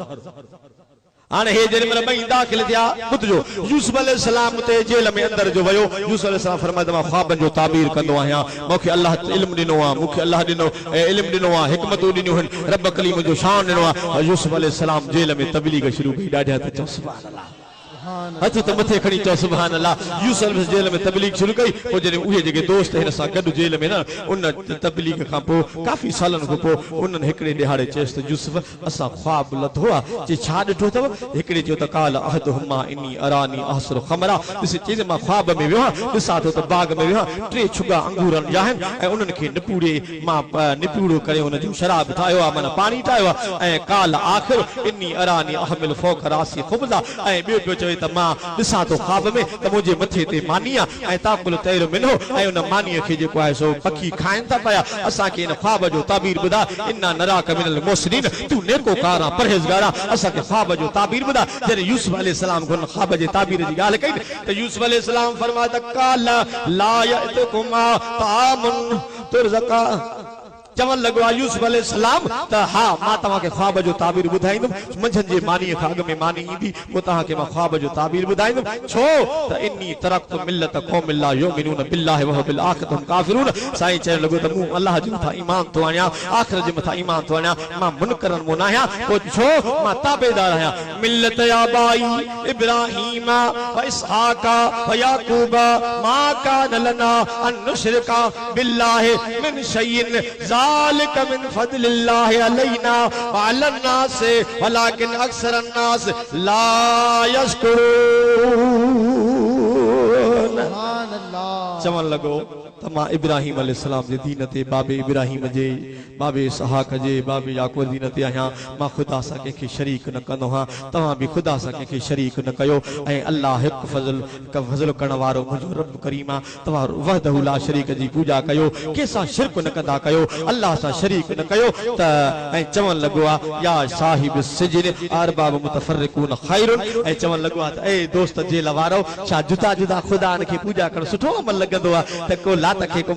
हाणे हे जॾहिं महिल ॿई दाखिल थिया ॿुधजो यूसुफ अलैहिस्सलाम ते जेल में अंदर जो वियो यूसुफ अलैहिस्सलाम फरमाए मां ख्वाबनि जो ताबीर कंदो आहियां मूंखे अल्लाह इल्मु ॾिनो आहे मूंखे अल्लाह ॾिनो इल्मु ॾिनो आहे हिकमतूं ॾिनियूं आहिनि रब कलीम जो शान ॾिनो आहे यूसुफ अलैहिस्सलाम जेल में तबलीग शुरू कई ॾाढा त चओ सुभान अल्लाह हथ त मथे खणी चओ सुभान अल्लाह यूसुफ जेल में तबलीग शुरू कई पोइ जॾहिं उहे जेके दोस्त हिन सां गॾु जेल में न उन तबलीग खां पोइ काफ़ी सालनि खां पोइ उन्हनि हिकिड़े ॾिहाड़े चयसि त यूसुफ असां ख्वाब लथो आहे चई छा ॾिठो अथव हिकिड़े चयो त काल अहदहुमा इन्नी अरानी अहसरु खमरा ॾिस चई मां ख्वाब में वियो आहियां ॾिसां थो त बाग में वियो आहियां 3 छुगा अंगूरनि जा आहिनि ऐं उन्हनि खे निपूड़े मां निपूड़ो करे उनजो शराब ठाहियो आहे माना पाणी ठाहियो आहे ऐं काल आख़िर इन्नी अरानी अहमिल फौक रासी खुबज़ा ऐं ॿियो चयो चए त मां ॾिसां तो ख्वाब में त मुंहिंजे मथे ते मानी आहे ऐं ताकुल तैर मिनो ऐं उन मानीअ खे जेको आहे सो पखी खाइनि था पिया असांखे इन ख्वाब जो ताबीर ॿुधा इन्ना नराक मिनल मुहसिनीन तू नेकोकार आहे परहेज़गार आहे असांखे ख्वाब जो ताबीर ॿुधा जॾहिं यूसुफ अलैहिस्सलाम हुन ख्वाब जे ताबीर जी ॻाल्हि कई त यूसुफ अलैहिस्सलाम फरमाया त काल ला यअतकुमा तामुन तुरज़का चवण लॻो आहे यूसुफ अलैहिस्सलाम त हा मां तव्हांखे ख्वाब जो ताबीर ॿुधाईंदुमि मंझंदि जे मानीअ खां अॻु में मानी ईंदी पोइ तव्हांखे मां ख्वाब जो ताबीर ॿुधाईंदुमि छो त इन्नी तरक़्तु मिल्लत क़ौमिन ला युमिनून बिल्लाहि व बिल आखिरति हुम काफ़िरून साईं चवण लॻो त मूं अल्लाह जे मथां ईमान थो आणियां आख़िरत जे मथां ईमान थो आणियां मां मुनकरनि मो न आहियां पोइ छो मां ताबेदार आहियां मिल्लत आबाई इब्राहीम व इसहाका व याकूब मा कान लना अन नुशरिका बिल्लाहि मिन शैइन ज़ालिक मिन फज़लिल्लाहि अलैना व अलन नास वलाकिन अक्सरन नास ला यश्कुरून सुभान अल्लाह चवण लॻो त मां इब्राहिम अलैहिस्सलाम जे दीन ते बाबे इब्राहिम जे बाबे इसहाक जे बाबे याकूब दीन ते आहियां मां ख़ुदा सां कंहिंखे शरीक न कंदो आहियां तव्हां बि ख़ुदा सां कंहिंखे शरीक न कयो ऐं अल्लाह हिकु फज़ल करण वारो मुंहिंजो रब करीम आहे तव्हां वहदहु ला शरीक जी पूॼा कयो कंहिंसां शिरक न कंदा कयो अल्लाह सां शरीक न कयो त ऐं चवण लॻो आहे या साहिब सिजन अरबाब मुतफर्रिकून खैरुन ऐं चवण लॻो आहे त ए दोस्त जेल वारो छा जुदा जुदा ख़ुदा खे पूॼा करणु सुठो अमल लॻंदो आहे त को लात खे को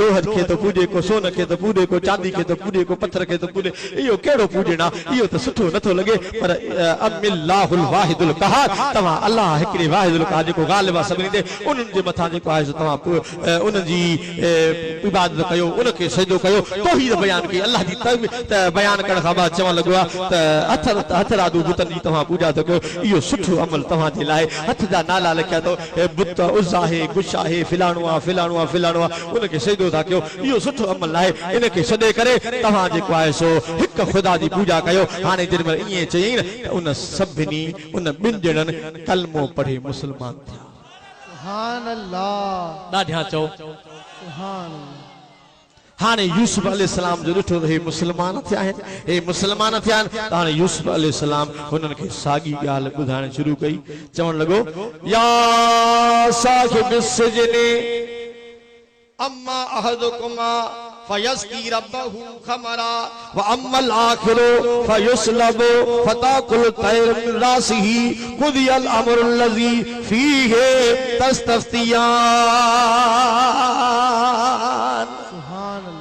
लोह खे तो पूॼे को सोन खे तो पूॼे को चांदी खे तो पूॼे को पत्थर खे तो पूॼे इहो कहिड़ो पूॼण आहे इहो त सुठो नथो लॻे पर अमिल्लाहुल वाहिदुल क़हार तव्हां अल्लाह हिकिड़े वाहिदुल क़हार जेको ग़ालिब आहे सभिनी ते उन्हनि जे मथां जेको आहे तव्हां उन जी इबादत कयो उनखे सजदो कयो तौहीद बयान कई अल्लाह जी त बयान करण खां बाद चवण लॻो आहे त हथ रादू बुतनि जी तव्हां पूॼा था कयो इहो सुठो अमल तव्हांजे लाइ हथ जा नाला लिखिया अथव बुत उज़ा आहे गुश आहे फिलाणो आहे फिलाणो आहे फिलाणो आहे उनखे सजदो था कयो इहो सुठो अमल आहे इनखे छॾे करे तव्हां जेको आहे सो हिकु ख़ुदा जी पूॼा कयो हाणे जेॾी महिल ईअं चयईं त उन सभिनी उन ॿिनि ॼणनि कलमो पढ़े मुस्लमान थिया सुभान अल्लाह ॾाढा चओ सुभान अल्लाह हाणे यूसुफ अलैहिस्सलाम जो ॾिठो त हे मुस्लमान थिया आहिनि हे मुस्लमान थिया आहिनि त हाणे यूसुफ अलैहिस्सलाम हुननि खे साॻी ॻाल्हि ॿुधाइण शुरू कई चवण लॻो या साहिब सिजन अम्मा अहदुकुमा फयस्की रब्बहु खमरा व अम्मल आखिरु फयुस्लबु फताकुल तैर मिन रासिही कुदियल अमरुल लज़ी फीहि तस्तफ्तियान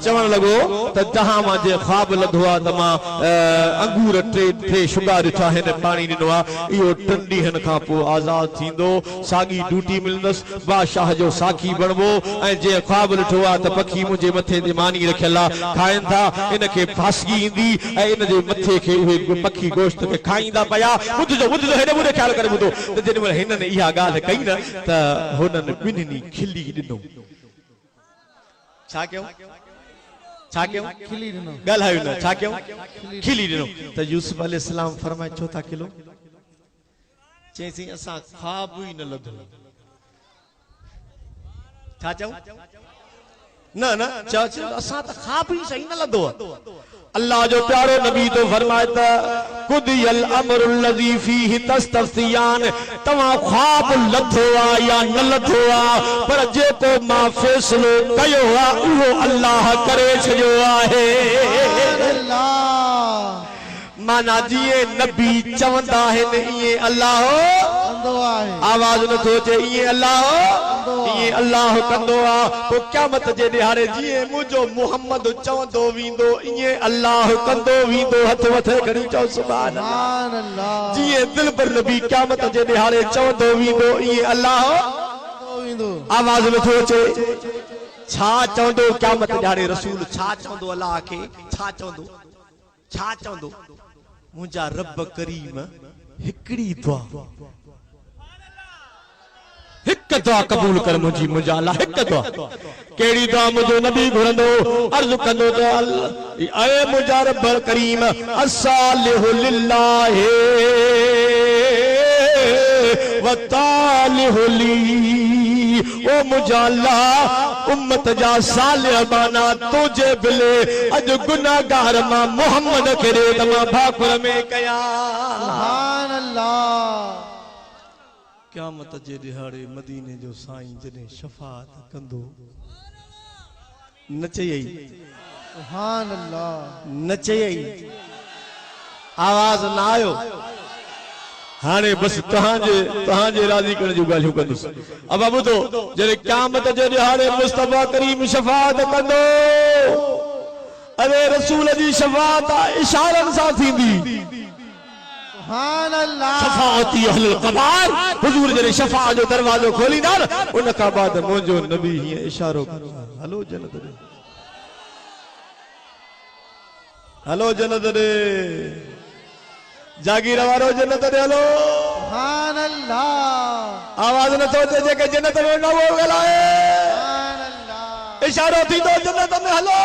चवण लॻो त जहां मां जे ख्वाब लधो आहे त मां अंगूर टे शुगा ॾिठा आहिनि पाणी ॾिनो आहे इहो 3 ॾींहंनि खां पोइ आज़ाद थींदो साॻी ड्यूटी मिलंदसि बादशाह जो साखी बणबो ऐं जे ख्वाब ॾिठो आहे त पखी मुंहिंजे मथे ते मानी रखियल आहे खाइनि था इनखे फासगी ईंदी ऐं इन जे मथे खे उहे पखी गोश्त खे खाईंदा पिया ॿुधजो हेॾे मुंहिंजे ख़्याल करे ॿुधो त जेॾी महिल हिननि इहा ॻाल्हि कई न त हुननि ॿिन्हिनि खिली ॾिनो छा कयूं छा कयूं खिली ॾिनो ॻाल्हायो न छा कयूं खिली ॾिनो त यूसुफ अलैहिस्सलाम फरमाए छो था खिलो चईसीं असां ख्वाब ई न लधो छा चऊं न चओ असां त ख्वाब ई सही न लधो अल्लाह जो प्यारो नबी तो फरमाए त कुदियल अमरुल लज़ी फीहि तस्तफ्तियान तव्हां ख्वाब लधो आहे या न लधो आहे पर जेको मां फ़ैसिलो कयो आहे उहो अल्लाह करे छॾियो आहे माना जीअं नबी चवंदा आहिनि ईअं अल्लाह कंदो आहे आवाज़ नथो अचे ईअं अल्लाह कंदो आहे पोइ क़यामत जे ॾिहाड़े जीअं मुंहिंजो मुहम्मद चवंदो वेंदो ईअं अल्लाह कंदो वेंदो हथ मथे खणी चओ सुभान अल्लाह जीअं दिलबर नबी क़यामत जे ॾिहाड़े चवंदो वेंदो ईअं अल्लाह आवाज़ नथो अचे छा चवंदो क़यामत ॾिहाड़े रसूल छा चवंदो अल्लाह खे छा चवंदो मुंहिंजा रब करीम हिकिड़ी दुआ हिक दुआ कबूल कर मुंहिंजा अल्लाह हिक दुआ कहिड़ी दुआ मुंहिंजो नबी घुरंदो अर्ज़ कंदो त अरे मुंहिंजा रब करीम अस्सालिहु लिल्लाहि व तालिहु ली ओ मुंहिंजा अल्लाह उम्मत जा सालिह बाना तुझे बिले अॼु गुनाहगार मां मोहम्मद खे ॾे त मां भाकुर में कयां सुभान अल्लाह क़यामत जे दिहाड़े मदीने जो साईं जने शफाअत कंदो न चयई सुभान अल्लाह न चयई आवाज ना आयो हाणे बस तहांजे राज़ी करण जूं ॻाल्हियूं कंदुसि अब ॿुधो जॾहिं क़यामत जे दिहाड़े मुस्तफ़ा करीम शफाअत कंदो अरे रसूल जी शफाअत इशारनि सां थींदी सुभान अल्लाह शफाअती अहलुल क़बार हुजूर जॾहिं शफाअत जो दरवाज़ो खोलींदा उन खां बाद मुंहिंजो नबी हीअं इशारो कंदो हलो जन्नत ॾे हलो जन्नत ॾे जागीर वारो जन्नत ॾे हलो सुभान अल्लाह आवाज न तो जेके जन्नत में न वो ॻाल्हाए सुभान अल्लाह इशारो थींदो जन्नत में हलो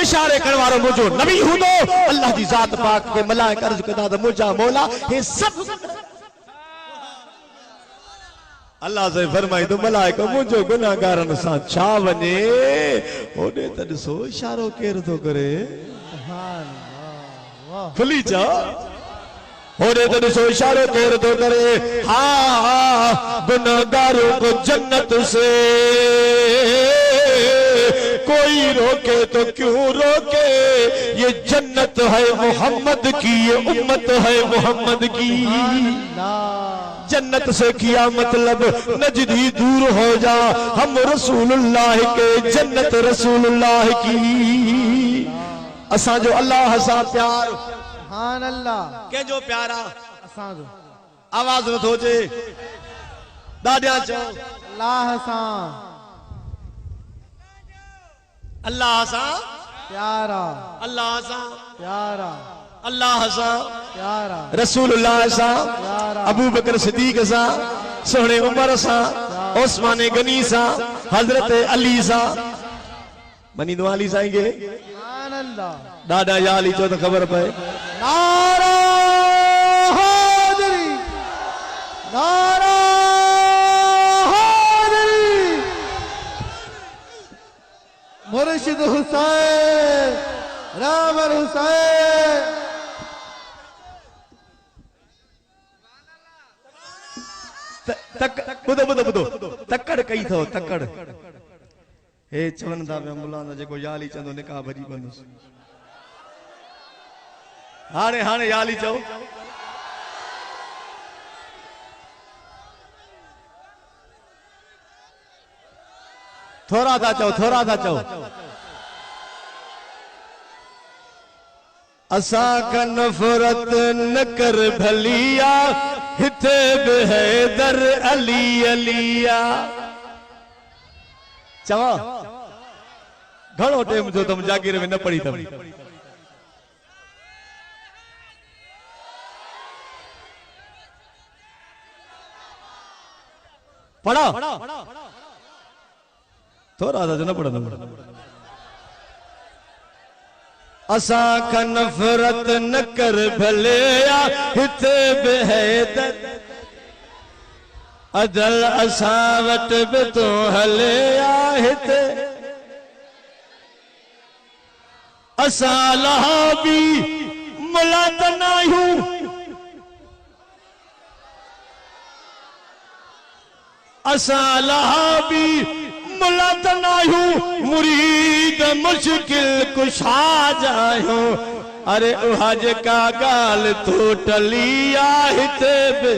इशारे करण वारो मुंहिंजो नबी हूंदो अल्लाह जी ज़ात पाक के मलाइक अर्ज़ कंदा त मुंहिंजा मौला हे सभु अल्लाह से फरमाई तो मलाइक मुंहिंजो गुनाहगारनि सां छा वञे होॾे त ॾिसो इशारो केरु थो करे सुभान अल्लाह वाह खुली चा होरे तो ॾिसो इशारो केरु थो करे हाँ गुनाहगारों को जन्नत से कोई रोके तो क्यों रोके ये जन्नत है मोहम्मद की ये उम्मत है मोहम्मद की अल्लाह जन्नत से किया मतलब नजदी दूर हो जा हम रसूलुल्लाह के जन्नत रसूलुल्लाह की असा जो अल्लाह सा प्यार सुभान अल्लाह के जो प्यारा असां जो आवाज न थोचे दादिया चो अल्लाह सां अल्लाह सा प्यारा अल्लाह सा प्यारा अल्लाह सा प्यारा रसूलुल्लाह सा अबू बकर सिद्दीक सा सोहणे उमर सा उस्मान गनी सा हजरत अली सा मनी दो अली साईं के सुभान अल्लाह दादा या अली चो तो खबर पए नारा हाज़री नारा हाज़री मुर्शिद हुसैन रामर हुसैन ॿुधो ॿुधो ॿुधो तकड़ कई थो तकड़ हे चवनि था पिया मुलाना जेको याली चवंदो निकाह भॼी पवंदुसि हाणे हाणे याली चओ थोरा था चओ असां का नफ़रत न कर भलिया हिते बि हैदर अली अलिया चवा घणो टाइम जो तुम जागीर में न पढ़ी तम पढ़ा थोड़ा सा न पढ़ा असा का नफरत न कर भलिया हिते बि हैदर अदल असा वट बि तो हलिया हिते असा लहाबी मुलाद नाहियूं असा लहाबी मुलाद नाहियूं मुरीद मुश्किल कुशा जायूं अरे उहा जेका ॻाल्हि तो टलिया हिते बि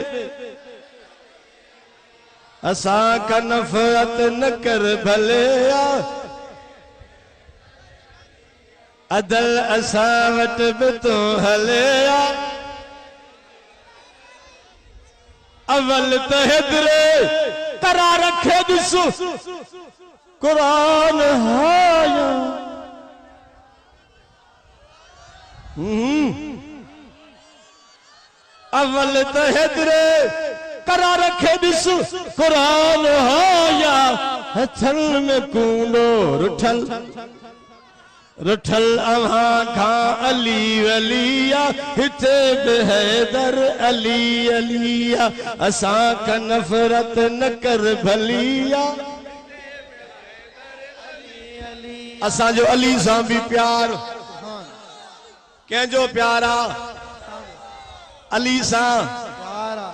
असा का नफरत न कर भलिया अदल असा वट बि तो हलिया अवल त हेदरे करार रखे ॾिसो कुरान हाया अवल त हेदरे करार रखे ॾिस कुरान हाया हथनि में कूंडो रुठल रुठल अव्हां खां अली अलिया हिते बि हैदर अली अलिया असां का नफ़रत न कर भलिया असांजो अली सां बि प्यार कंहिंजो प्यारा अली सां प्यारा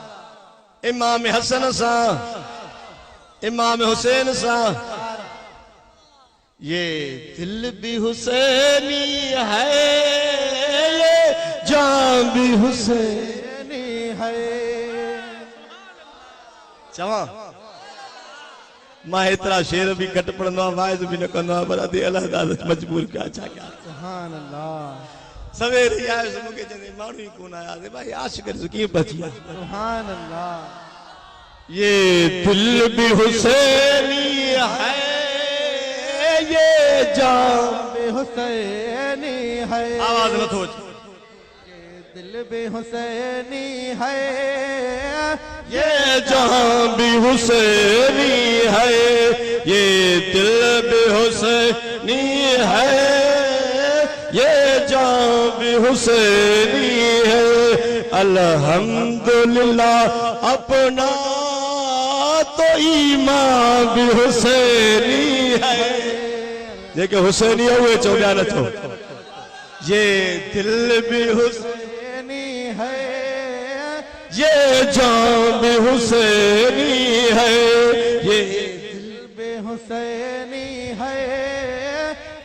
इमाम हसन सा इमाम हुसैन सा ये दिल भी हुसैनी है ये जान भी हुसैनी है चवा मां एतिरा शेर भी घटि पढ़ंदो आहे वाइज़ बि न कंदो आहे पर अधे अलाह ताला मजबूर कया छा कया सुभान अल्लाह सवेरे आयुसि मूंखे चवंदे माण्हू ई कोन आया भाई आशिक़ कीअं बची विया सुभान अल्लाह ये दिल भी हुसैनी है ये जान भी हुसैनी है आवाज नथो अचे ये दिल भी हुसैनी है ये जान भी हुसैनी है ये दिल भी हुसैनी है ये जान भी हुसैनी है अल्हम्दुलिल्लाह अपना तो ईमान भी हुसैनी है जेके हुसैनी हुए चौड़ा न थो ये दिल भी हुसैनी है ये जान भी हुसैनी है ये दिल भी हुसैनी